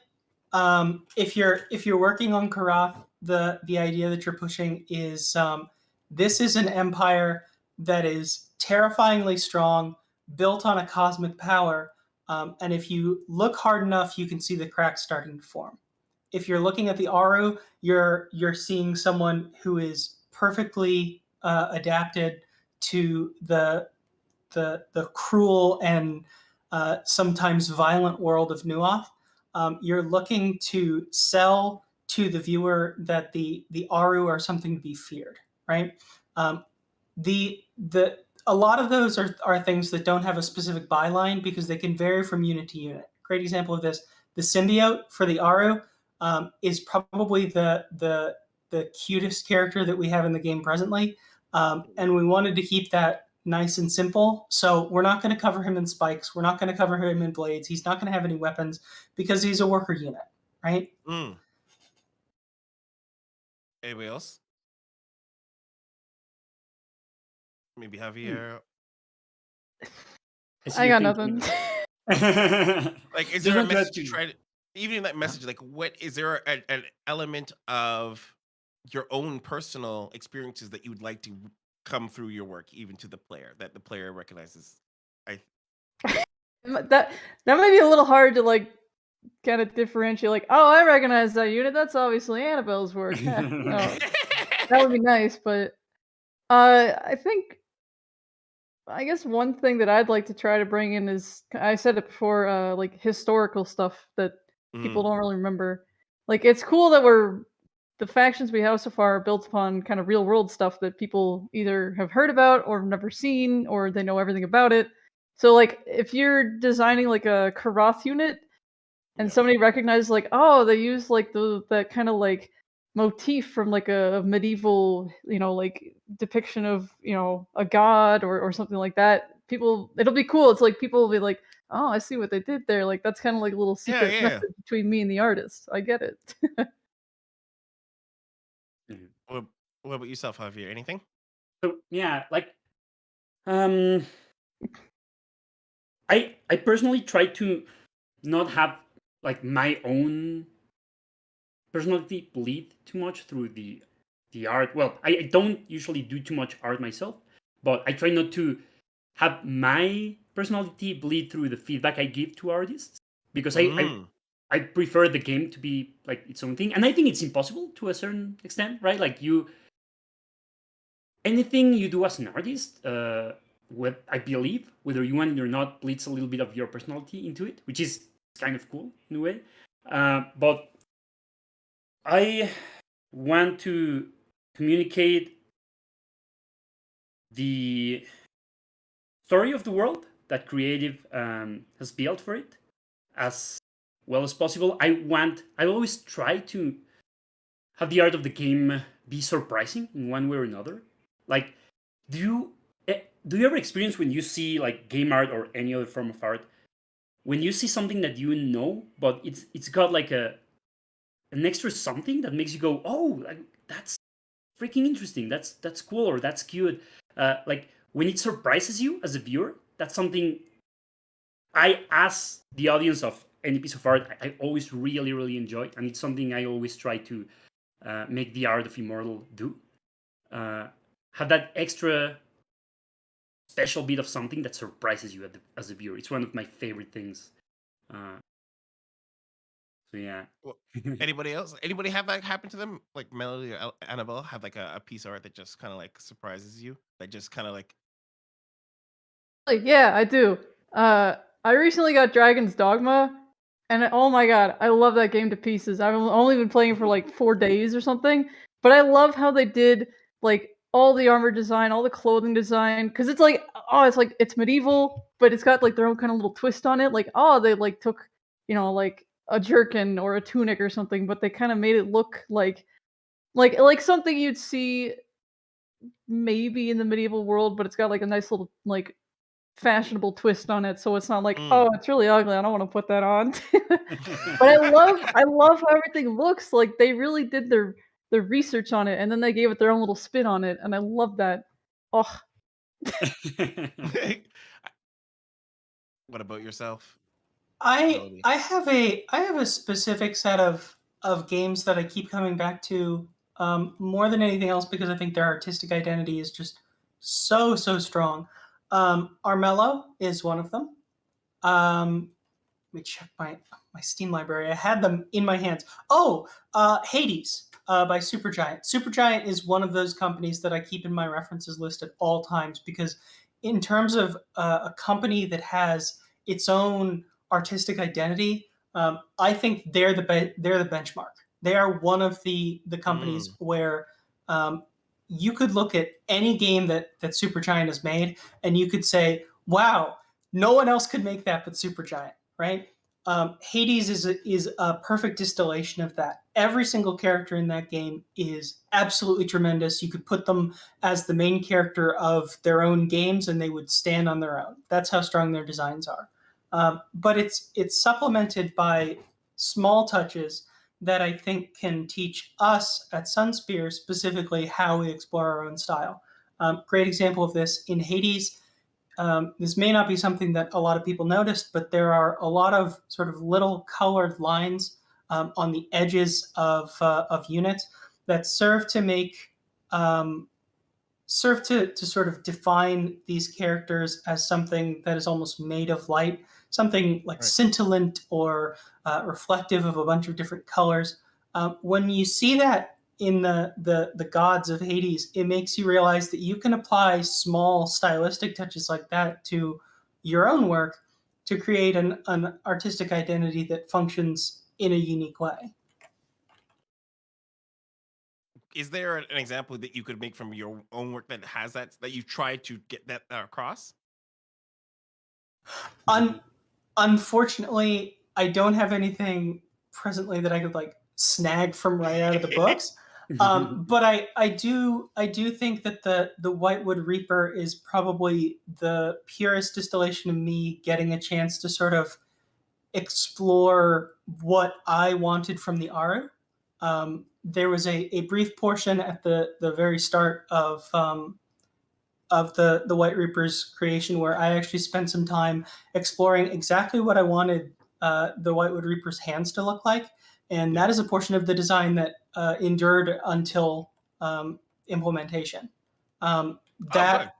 if you're working on Karath, the idea that you're pushing is this is an empire that is terrifyingly strong, built on a cosmic power, and if you look hard enough, you can see the cracks starting to form. If you're looking at the Aru, you're seeing someone who is perfectly adapted to the cruel and sometimes violent world of Nuoth. You're looking to sell to the viewer that the Aru are something to be feared, right? The a lot of those are things that don't have a specific byline because they can vary from unit to unit. Great example of this: the symbiote for the Aru is probably the cutest character that we have in the game presently, and we wanted to keep that nice and simple. So we're not going to cover him in spikes. We're not going to cover him in blades. He's not going to have any weapons because he's a worker unit, right? Mm. Anybody else? Maybe Javier. I got nothing. Like, is Just there a want to add message you to- try to even in that message? Like, what is there an element of your own personal experiences that you would like to come through your work, even to the player, that the player recognizes? I that might be a little hard to like kind of differentiate. Like, oh, I recognize that unit. That's obviously Annabelle's work. No, that would be nice, but I think I guess one thing that I'd like to try to bring in is I said it before, like historical stuff that people Mm, don't really remember. Like it's cool that the factions we have so far are built upon kind of real world stuff that people either have heard about or never seen or they know everything about it. So like if you're designing like a Karath unit and yeah. somebody recognizes like, oh, they use like that kind of like motif from like a medieval, like depiction of, a god or something like that. People, it'll be cool. It's like people will be like, oh, I see what they did there. Like that's kind of like a little Yeah, secret yeah. message between me and the artist. I get it. Mhm. What, what about yourself, Javier? Anything? So yeah, like um, I personally try to not have like my own personality bleed too much through the art. Well, I don't usually do too much art myself, but I try not to have my personality bleed through the feedback I give to artists because Mm, I prefer the game to be like its own thing, and I think it's impossible to a certain extent, right? Like anything you do as an artist, what I believe, whether you want it or not, bleeds a little bit of your personality into it, which is kind of cool in a way. But I want to communicate the story of the world that creative has built for it as well as possible. I always try to have the art of the game be surprising in one way or another. Like, do you do you ever experience when you see like game art or any other form of art, when you see something that you know, but it's got like an extra something that makes you go, oh, like, that's freaking interesting. That's cool or that's cute. Like when it surprises you as a viewer, that's something as the audience of any piece of art, I always really enjoy, and it's something I always try to make the art of Immortal do. Uh, have that extra special bit of something that surprises you as a viewer. It's one of my favorite things. Uh, so yeah. well, anybody else? Anybody have that happen to them? Like Melody or Annabelle have like a piece of art that just kind of like surprises you? That just kind of like, Like, yeah, I do. I recently got Dragon's Dogma, And oh my god, I love that game to pieces. I've only been playing it for like 4 days or something, but I love how they did like all the armor design, all the clothing design, because it's like it's medieval, but it's got like their own kind of little twist on it. Like they like took like a jerkin or a tunic or something, but they kind of made it look like something you'd see maybe in the medieval world, but it's got like a nice little like fashionable twist on it, so it's not like, Mm. "Oh, it's really ugly, I don't wanna put that on." But I love how everything looks, like, they really did their research on it, and then they gave it their own little spin on it, and I love that. Oh, What about yourself, I Melody? I have a specific set of games that I keep coming back to more than anything else because I think their artistic identity is just so strong. Armello is one of them. Let me check my Steam library. I had them in my hands. Oh, Hades by Supergiant. Supergiant is one of those companies that I keep in my references list at all times because, in terms of a company that has its own artistic identity, I think they're the benchmark. They are one of the companies Mm. where you could look at any game that Supergiant has made, and you could say, "Wow, no one else could make that but Supergiant." Right? Hades is a perfect distillation of that. Every single character in that game is absolutely tremendous. You could put them as the main character of their own games, and they would stand on their own. That's how strong their designs are. But it's supplemented by small touches that I think can teach us at SunSpear specifically how we explore our own style. Great example of this in Hades. This may not be something that a lot of people noticed, but there are a lot of sort of little colored lines on the edges of units that serve to sort of define these characters as something that is almost made of light, something like Right. scintillant or reflective of a bunch of different colors. When you see that in the gods of Hades, it makes you realize that you can apply small stylistic touches like that to your own work to create an artistic identity that functions in a unique way. Is there an example that you could make from your own work that has that you try to get that across? Un- Unfortunately, I don't have anything presently that I could like snag from right out of the books. But I do think that the Whitewood Reaper is probably the purest distillation of me getting a chance to sort of explore what I wanted from the Aru. There was a brief portion at the very start of the White Reaper's creation where I actually spent some time exploring exactly what I wanted the Whitewood Reaper's hands to look like. And Yeah. that is a portion of the design that endured until implementation. Oh, good. That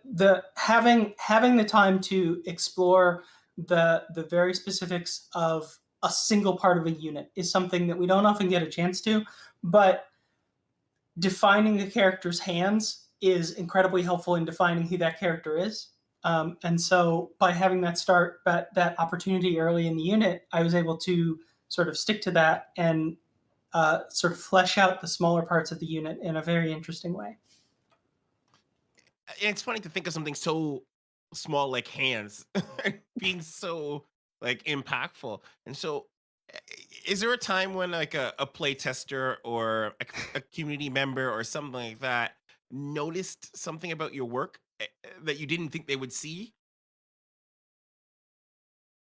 the having the time to explore the very specifics of a single part of a unit is something that we don't often get a chance to, but defining the character's hands is incredibly helpful in defining who that character is. And so by having that opportunity early in the unit, I was able to sort of stick to that and sort of flesh out the smaller parts of the unit in a very interesting way. It's funny to think of something so small like hands being so like impactful. And so i- is there a time when like a play tester or a community member or something like that noticed something about your work that you didn't think they would see?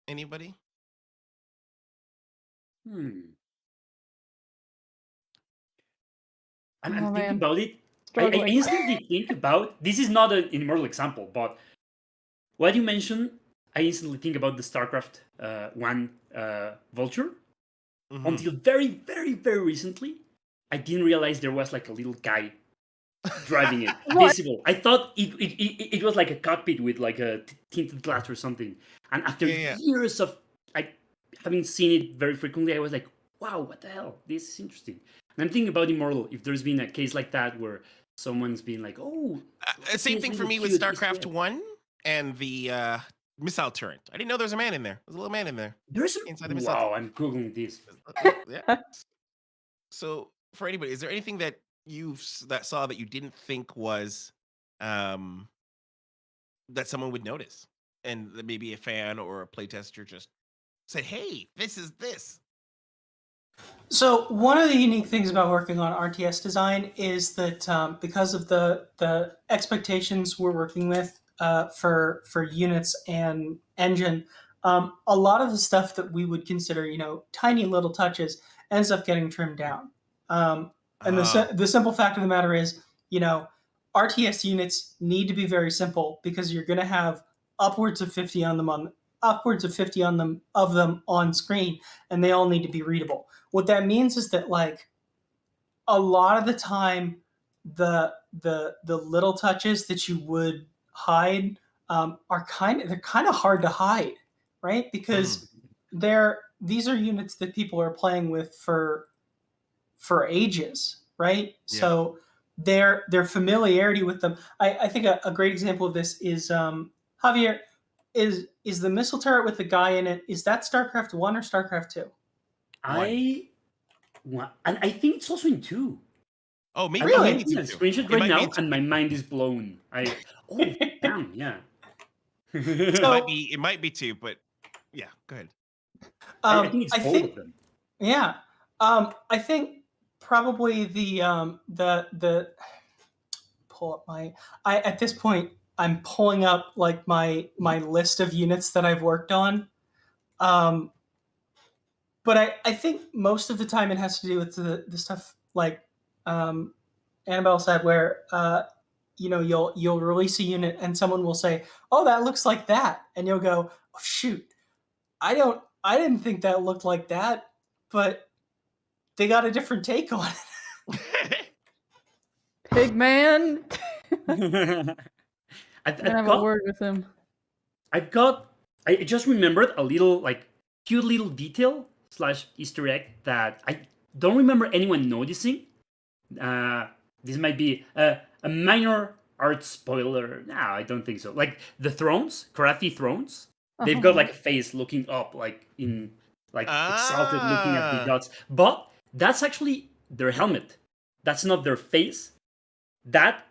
Anybody? Hmm. I'm oh thinking man, about it. I struggling. instantly think about this is not an immortal example, but what you mentioned, I instantly think about the StarCraft one vulture. Hmm. Until very recently, I didn't realize there was like a little guy driving it, What? visible. I thought it was like a cockpit with like a tinted glass or something. And after Yeah, yeah. years of like having seen it very frequently, I was like, wow, what the hell? This is interesting. And I'm thinking about Immortal. If there's been a case like that where someone's been like, oh, look at Same this thing for little me with cute Easter StarCraft egg. 1 and missile turret. I didn't know there was a man in there. There's a little man in there There's inside the missile. wow. I'm googling this. Yeah. So for anybody, is there anything that that saw that you didn't think was um that someone would notice, and that maybe a fan or a playtester just said, "Hey, this is this." So one of the unique things about working on RTS design is that because of the expectations we're working with for units and engine, a lot of the stuff that we would consider tiny little touches ends up getting trimmed down. And Oh, the simple fact of the matter is, you know, RTS units need to be very simple because you're going to have upwards of 50 on them on upwards of 50 on them of them on screen, and they all need to be readable. What that means is that like a lot of the time, the little touches that you would hide they're kind of hard to hide, right? mm, Because these are units that people are playing with for ages, right? yeah. So their familiarity with them. I think a great example of this is Javier. Is the missile turret with the guy in it? Is that StarCraft 1 or StarCraft 2? One. And I think it's also in two. Oh, I'm maybe Really? looking two at a too. screenshot It right might be now, two. and my mind is blown. Damn, yeah. So It might be two, but yeah. Go ahead. I think it's I both of think them. yeah. I think probably the pull up my I at this point I'm pulling up like my list of units that I've worked on. Um, but I think most of the time it has to do with the stuff like um, Annabelle said, where you'll release a unit and someone will say, "Oh, that looks like that," and you'll go, "Oh, shoot, I didn't think that looked like that," but they got a different take on it. Pigman. I've, I'm gonna I've have a got word with him. I've got I just remembered a little like cute little detail slash Easter egg that I don't remember anyone noticing. Uh, this might be a minor art spoiler. No, I don't think so. Like the thrones, karate thrones, they've got Uh-huh. like a face looking up, like in like exalted, looking at the Ah. gods. But that's actually their helmet. That's not their face. That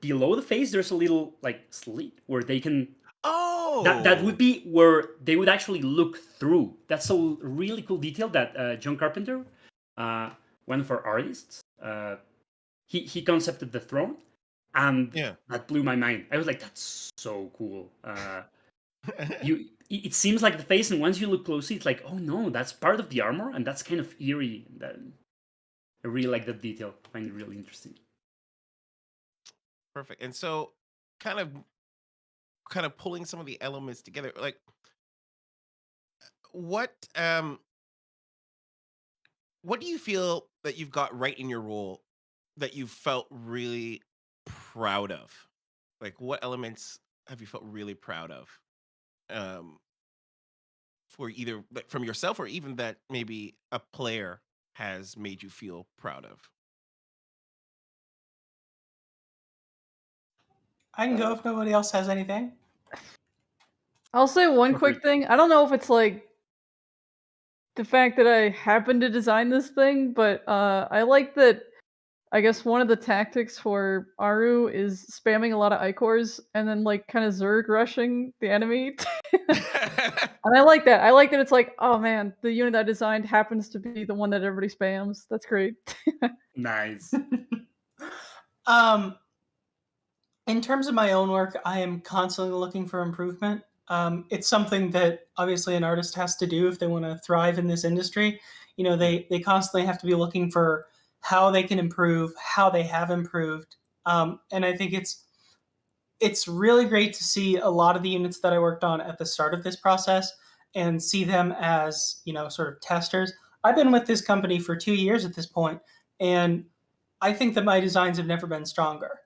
below the face, there's a little like slit where they can. That would Oh. be where they would actually look through. That's a really cool detail that John Carpenter, uh, one of our artists, he concepted the throne, and Yeah. that blew my mind. I was like, that's so cool. It seems like the face, and once you look closely, it's like, oh no, that's part of the armor, and that's kind of eerie. That I really like that detail. I find it really interesting. Perfect. And so, kind of, pulling some of the elements together. Like, what, what do you feel that you've got right in your role that you felt really proud of? Like, what elements have you felt really proud of? Um, for either like, from yourself or even that maybe a player has made you feel proud of. I can go if nobody else has anything. I'll say one Go for it. quick thing. I don't know if it's like the fact that I happened to design this thing, but I like that. I guess one of the tactics for Aru is spamming a lot of Icors and then like kind of Zerg rushing the enemy. And I like that. I like that it's like, oh man, the unit I designed happens to be the one that everybody spams. That's great. Nice. um, in terms of my own work, I am constantly looking for improvement. It's something that obviously an artist has to do if they want to thrive in this industry. Yeah. They constantly have to be looking for how they can improve, how they have improved, and I think it's really great to see a lot of the units that I worked on at the start of this process and see them as sort of testers. I've been with this company for 2 years at this point, and I think that my designs have never been stronger.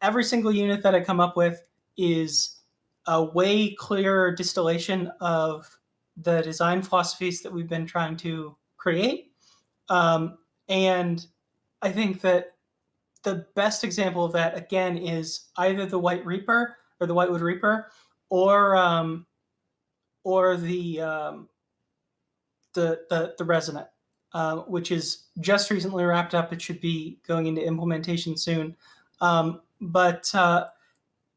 Every single unit that I come up with is a way clearer distillation of the design philosophies that we've been trying to create. And I think that the best example of that, again, is either the White Reaper or the Whitewood Reaper, or or the Resonant, which is just recently wrapped up. It should be going into implementation soon. But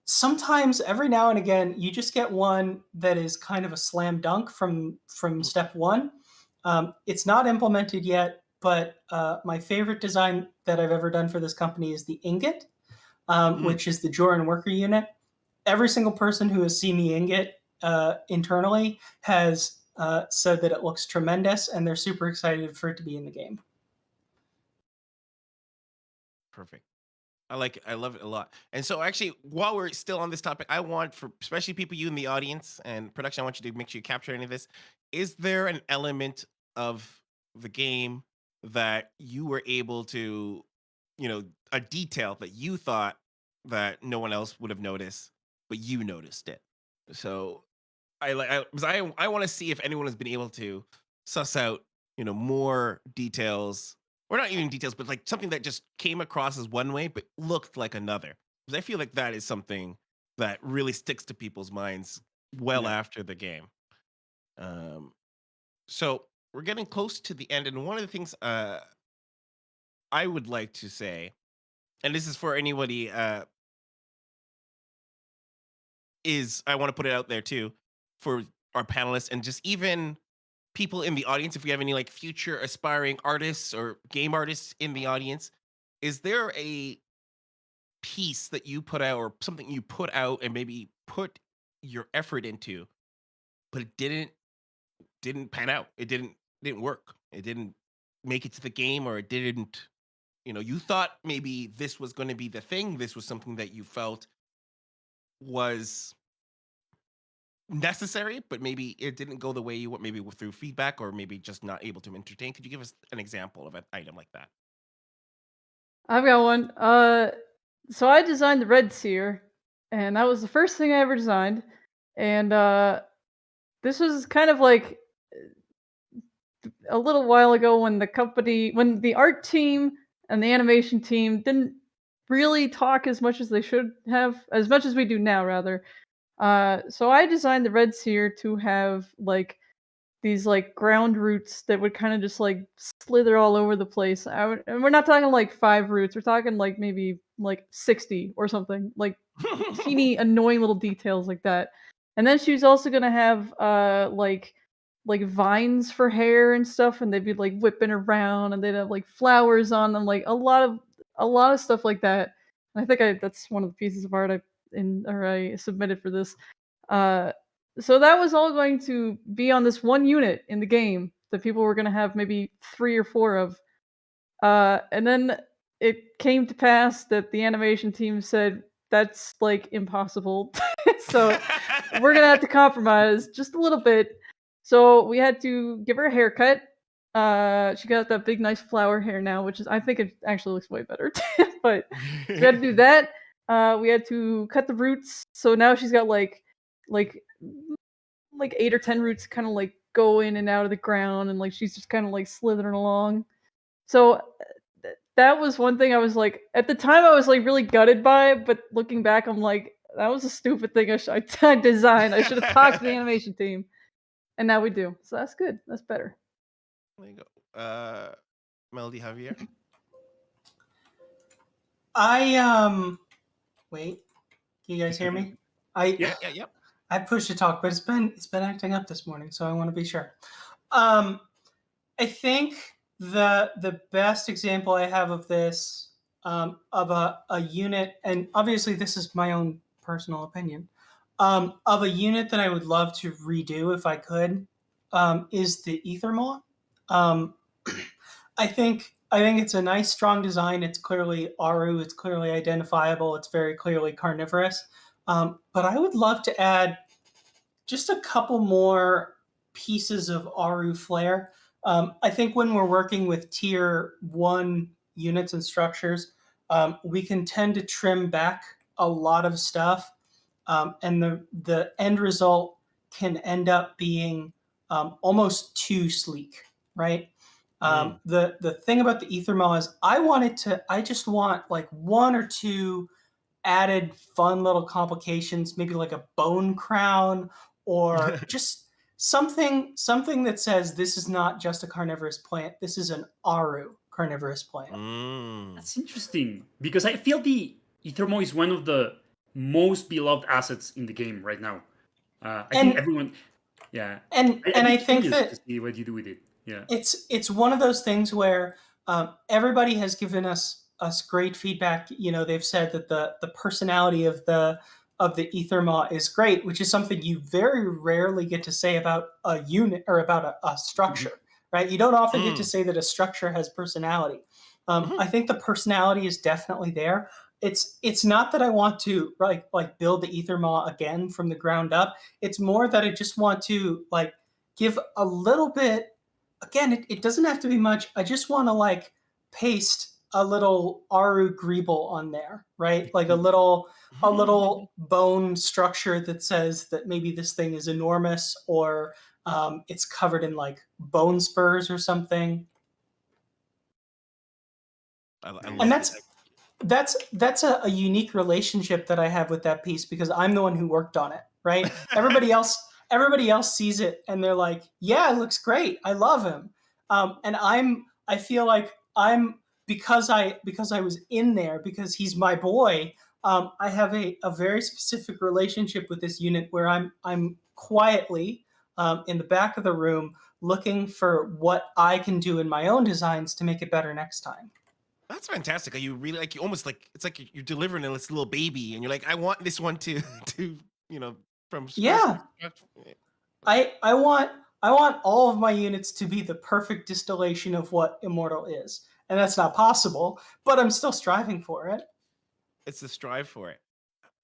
sometimes, every now and again, you just get one that is kind of a slam dunk from step one. It's not implemented yet, but my favorite design that I've ever done for this company is the Ingot, which is the Joran worker unit. Every single person who has seen the Ingot internally has said that it looks tremendous, and they're super excited for it to be in the game. Perfect. I like it. I love it a lot. And so, actually, while we're still on this topic, I want, for especially people you in the audience and production, I want you to make sure you capture any of this. Is there an element of the game that you were able to, a detail that you thought that no one else would have noticed, but you noticed it? So, I want to see if anyone has been able to suss out, more details, or not even details, but like something that just came across as one way but looked like another. Because I feel like that is something that really sticks to people's minds well Yeah. after the game. Um, so we're getting close to the end, and one of the things I would like to say, and this is for anybody, is I want to put it out there too for our panelists and just even people in the audience, if we have any like future aspiring artists or game artists in the audience, is there a piece that you put out or something you put out and maybe put your effort into, but it didn't pan out? It didn't work. It didn't make it to the game, or it didn't, you thought maybe this was going to be the thing. This was something that you felt was necessary, but maybe it didn't go the way you want, maybe through feedback or maybe just not able to entertain. Could you give us an example of an item like that? I've got one. So I designed the Red Seer, and that was the first thing I ever designed. And this was kind of like a little while ago when when the art team and the animation team didn't really talk as much as they should have, as much as we do now, rather. So I designed the Red Seer to have like these like ground roots that would kind of just like slither all over the place. And we're not talking like 5 roots. We're talking like maybe like 60 or something, like teeny annoying little details like that. And then she was also gonna have like vines for hair and stuff, and they'd be like whipping around, and they'd have like flowers on them, like a lot of stuff like that. And I think that's one of the pieces of art I submitted for this. Uh, so that was all going to be on this one unit in the game that people were going to have maybe 3 or 4 of. And then it came to pass that the animation team said that's like impossible. So we're gonna have to compromise just a little bit. So we had to give her a haircut. She got that big, nice flower hair now, which is I think it actually looks way better. But so we had to do that. We had to cut the roots. So now she's got like 8 or 10 roots, kind of like go in and out of the ground, and like she's just kind of like slithering along. So that was one thing I was like, at the time I was like really gutted by, but looking back, I'm like, that was a stupid thing I designed. I should have talked to the animation team, and now we do. So that's good. That's better. There you go. Melody Javier. Wait, can you guys hear me? I Yeah. I pushed to talk, but it's been acting up this morning, so I want to be sure. I think the best example I have of this, of a unit, and obviously this is my own personal opinion, of a unit that I would love to redo if I could, is the Ethermaw. Um, I think it's a nice, strong design. It's clearly Aru. It's clearly identifiable. It's very clearly carnivorous. But I would love to add just a couple more pieces of Aru flair. I think when we're working with tier 1 units and structures, we can tend to trim back a lot of stuff, and the end result can end up being almost too sleek, right? Mm. The thing about the Ethermaw is I just want like 1 or 2 added fun little complications, maybe like a bone crown, or just something that says this is not just a carnivorous plant. This is an Aru carnivorous plant. That's interesting because I feel the Ethermo is one of the most beloved assets in the game right now. I think And everyone, yeah, and I'd I be think curious to that see what you do with it. Yeah. it's one of those things where everybody has given us great feedback. They've said that the personality of the Ethermaw is great, which is something you very rarely get to say about a unit or about a structure, right? You don't often get to say that a structure has personality. I think the personality is definitely there. It's not that I want to like build the Ethermaw again from the ground up. It's more that I just want to like give a little bit. Again, it doesn't have to be much. I just want to like paste a little Aru Greeble on there, right? Like a little bone structure that says that maybe this thing is enormous, or it's covered in like bone spurs or something. I And love that's a unique relationship that I have with that piece because I'm the one who worked on it, right? Everybody else sees it and they're like, "Yeah, it looks great. I love him." And I feel like I'm because I was in there because he's my boy. I have a very specific relationship with this unit where I'm quietly in the back of the room looking for what I can do in my own designs to make it better next time. That's fantastic. You really like you almost like it's like you're delivering this little baby, and you're like, I want this one to from Yeah. I want all of my units to be the perfect distillation of what Immortal is. And that's not possible, but I'm still striving for it. It's the strive for it.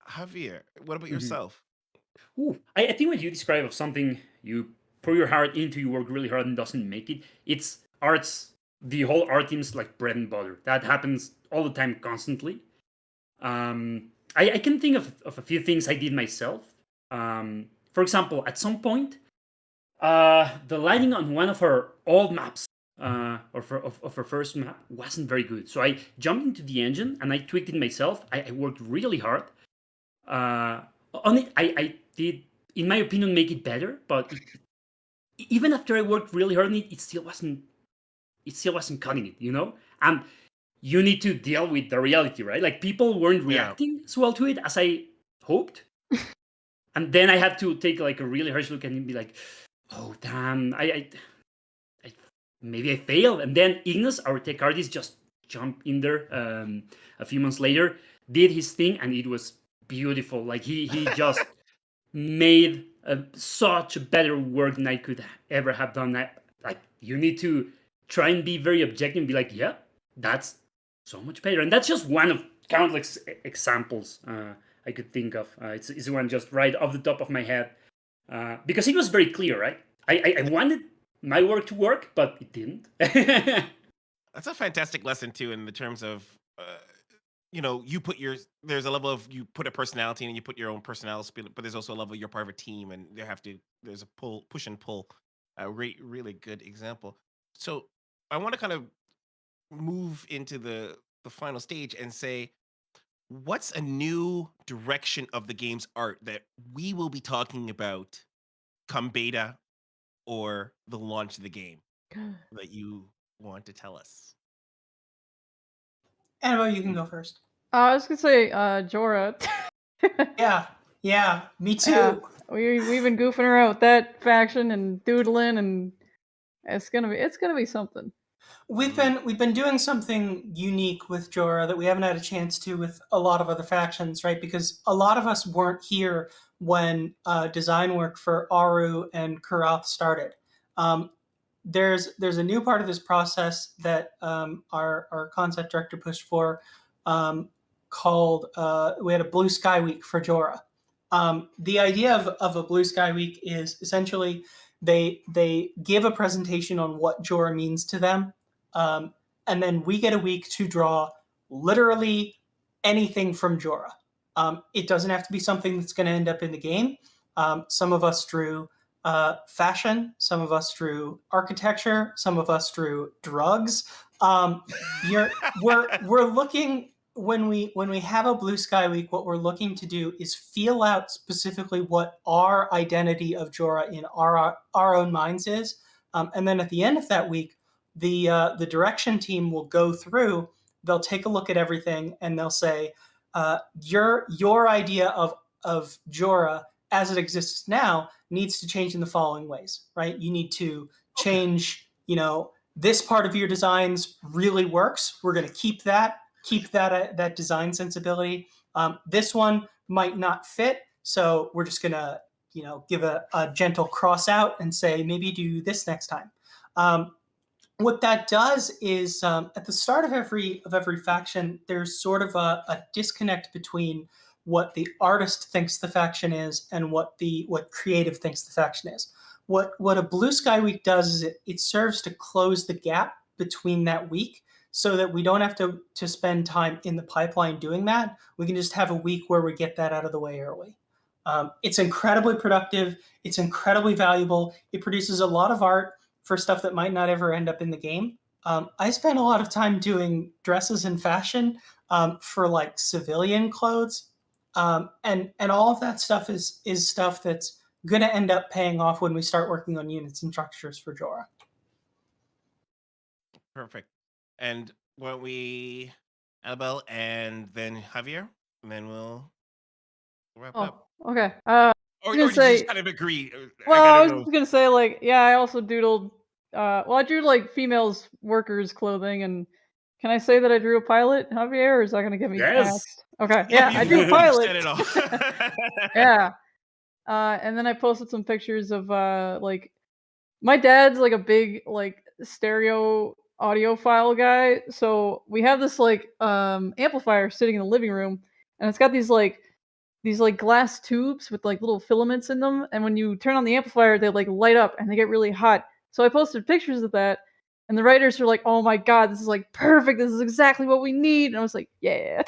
Javier, what about Mhm. yourself? Ooh, I think what you describe of something you pour your heart into, you work really hard and doesn't make it. It's arts. The whole art team's like bread and butter. That happens all the time, constantly. I can think of a few things I did myself. For example, at some point, the lighting on one of our old maps, of our first map, wasn't very good. So I jumped into the engine and I tweaked it myself. I worked really hard on it. I did, in my opinion, make it better. But even after I worked really hard on it, it still wasn't. It still wasn't cutting it, And you need to deal with the reality, right? Like people weren't reacting as well to it as I hoped. And then I had to take like a really harsh look and be like, oh damn, I maybe I failed. And then Ignis, our tech artist, just jumped in there a few months later, did his thing, and it was beautiful. Like he just made such a better work than I could ever have done. Like you need to try and be very objective and be like, yeah, that's so much better. And that's just one of countless examples I could think of. It's one just right off the top of my head because it was very clear, right? I wanted my work to work, but it didn't. That's a fantastic lesson too, in the terms of, you put there's a level of you put a personality and you put your own personality spin, but there's also a level you're part of a team and there's a push and pull. A really good example. So I want to kind of move into the final stage and say, what's a new direction of the game's art that we will be talking about come beta or the launch of the game that you want to tell us? Annabelle, you can go first. I was gonna say Jorah. Yeah, me too. Yeah, we've been goofing around with that faction and doodling, and it's gonna be something. We've been doing something unique with Jorah that we haven't had a chance to with a lot of other factions, right? Because a lot of us weren't here when design work for Aru and Karath started. There's a new part of this process that our concept director pushed for, called we had a Blue Sky Week for Jorah. The idea of a Blue Sky Week is essentially they give a presentation on what Jorah means to them, and then we get a week to draw literally anything from Jorah. It doesn't have to be something that's going to end up in the game. Some of us drew fashion, some of us drew architecture, some of us drew drugs. We're looking when we have a blue sky week, what we're looking to do is feel out specifically what our identity of Jorah in our own minds is, and then at the end of that week, the direction team will go through. They'll take a look at everything and they'll say, your idea of Jorah as it exists now needs to change in the following ways, right? You need to change, this part of your designs really works. We're going to keep that design sensibility. This one might not fit, so we're just going to, give a gentle cross out and say maybe do this next time. What that does is at the start of every faction, there's sort of a disconnect between what the artist thinks the faction is and what creative thinks the faction is. What a Blue Sky Week does is it serves to close the gap between that week so that we don't have to spend time in the pipeline doing that. We can just have a week where we get that out of the way early. It's incredibly productive. It's incredibly valuable. It produces a lot of art for stuff that might not ever end up in the game. I spent a lot of time doing dresses and fashion for like civilian clothes. And all of that stuff is stuff that's going to end up paying off when we start working on units and structures for Jorah. Perfect. And what we, Annabelle, and then Javier, and then we'll wrap up. Okay. Or gonna did you say- just kind of agree? Well, I gotta was know. just gonna say, like, yeah, I also doodled. I drew like females workers clothing, and can I say that I drew a pilot, Javier, or is that gonna get me Yes. axed? Okay, yeah, I drew a You've pilot. said it all. Yeah. And then I posted some pictures of like my dad's like a big like stereo audiophile guy, so we have this like amplifier sitting in the living room, and it's got these glass tubes with like little filaments in them, and when you turn on the amplifier they like light up and they get really hot. So I posted pictures of that, and the writers were like, "Oh my god, this is like perfect, this is exactly what we need." And I was like, yeah.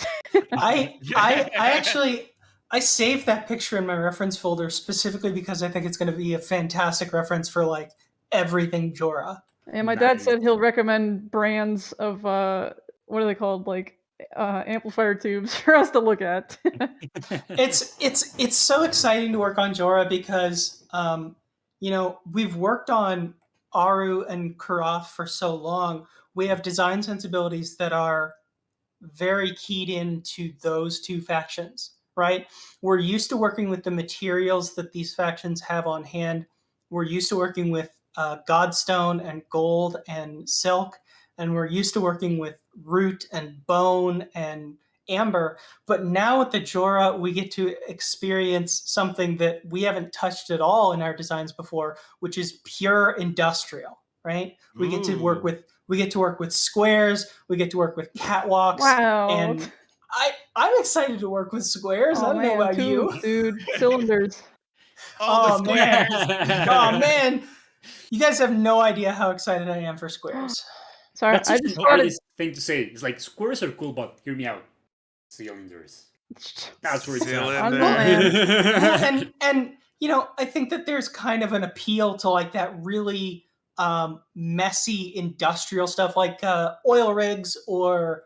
I saved that picture in my reference folder specifically because I think it's going to be a fantastic reference for like everything Jorah. And my dad Nice. said he'll recommend brands of what are they called, like amplifier tubes for us to look at. It's so exciting to work on Jorah because we've worked on Aru and Karath for so long. We have design sensibilities that are very keyed into those two factions, right? We're used to working with the materials that these factions have on hand. We're used to working with Godstone and gold and silk, and we're used to working with root and bone and amber. But now with the Jorah, we get to experience something that we haven't touched at all in our designs before, which is pure industrial, right? We get to work with squares. We get to work with catwalks. Wow. And I'm excited to work with squares. I don't know about tubes, you. dude. Cylinders. Oh, the man. squares. Oh man, you guys have no idea how excited I am for squares. Sorry, That's I just just the got it. hardest thing to say. It's like squares are cool, but hear me out. Cylinders. That's where it's at. Cylinder. and I think that there's kind of an appeal to like that really messy industrial stuff, like oil rigs or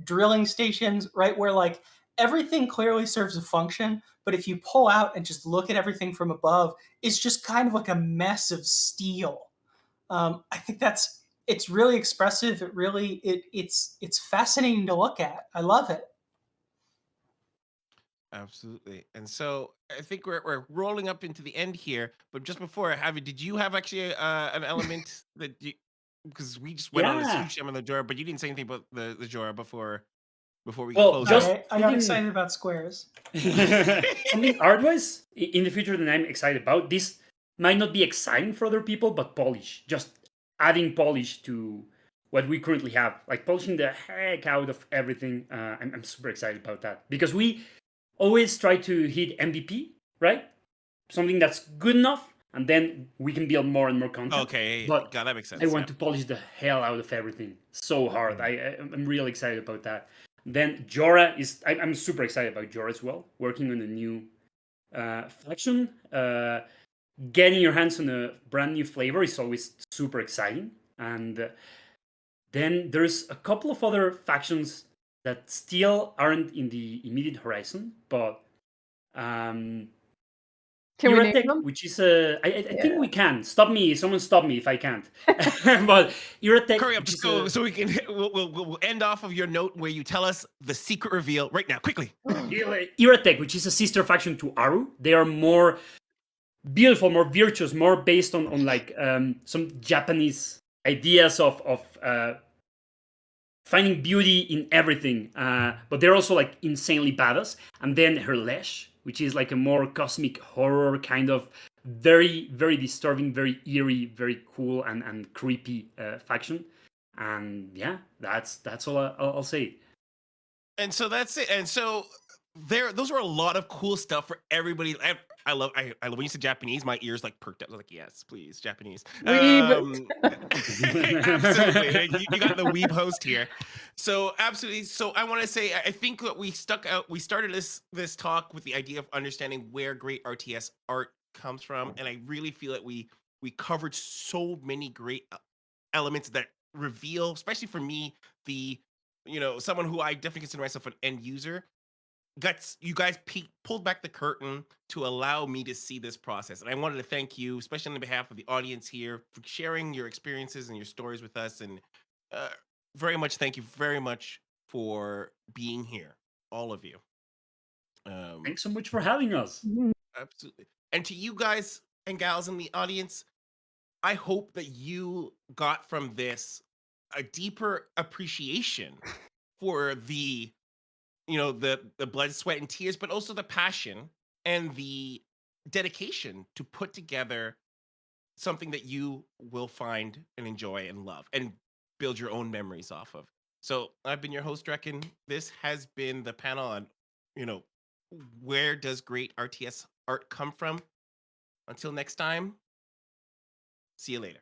drilling stations, right? Where like everything clearly serves a function, but if you pull out and just look at everything from above, it's just kind of like a mess of steel. I think it's really expressive. It's fascinating to look at. I love it. Absolutely. And so I think we're rolling up into the end here, but just before I have it, did you have actually an element that you, because we just went on this Yeah. huge time on the Jorah, but you didn't say anything about the Jorah before we Well, close just- out. I got excited about squares. Something art-wise in the future that I'm excited about. This might not be exciting for other people, but polish. Just adding polish to what we currently have. Like polishing the heck out of everything. I'm super excited about that. Because we always try to hit MVP, right? Something that's good enough, and then we can build more and more content. Okay, But God, that makes sense. I want to polish the hell out of everything so hard. I'm really excited about that. Then Jorah is. I'm super excited about Jorah as well. Working on a new faction, getting your hands on a brand new flavor is always super exciting. And then there's a couple of other factions that still aren't in the immediate horizon, but Can we name Iratech, them? which is I think Yeah. we can. Stop me, someone stop me if I can't. But Iratech, Hurry up, which just is go so we can. We'll end off of your note where you tell us the secret reveal right now, quickly. Iratech, which is a sister faction to Aru. They are more beautiful, more virtuous, more based on like some Japanese ideas of finding beauty in everything. But they're also like insanely badass. And then her Lesh, which is like a more cosmic horror kind of very, very disturbing, very eerie, very cool and creepy faction. And yeah, that's all I'll say. And so that's it. And so those are a lot of cool stuff for everybody. I love when you said Japanese, my ears like perked up. I was like, yes, please, Japanese. Weeb. Absolutely. You got the weeb host here. So absolutely. So I want to say I think that we started this talk with the idea of understanding where great RTS art comes from. And I really feel that we covered so many great elements that reveal, especially for me, the someone who I definitely consider myself an end user. You guys pulled back the curtain to allow me to see this process, and I wanted to thank you, especially on behalf of the audience here, for sharing your experiences and your stories with us. And uh, very much thank you very much for being here, all of you. Thanks so much for having us. Absolutely. And to you guys and gals in the audience, I hope that you got from this a deeper appreciation for the blood, sweat, and tears, but also the passion and the dedication to put together something that you will find and enjoy and love and build your own memories off of. So I've been your host, Reckon. This has been the panel on, you know, where does great RTS art come from? Until next time, see you later.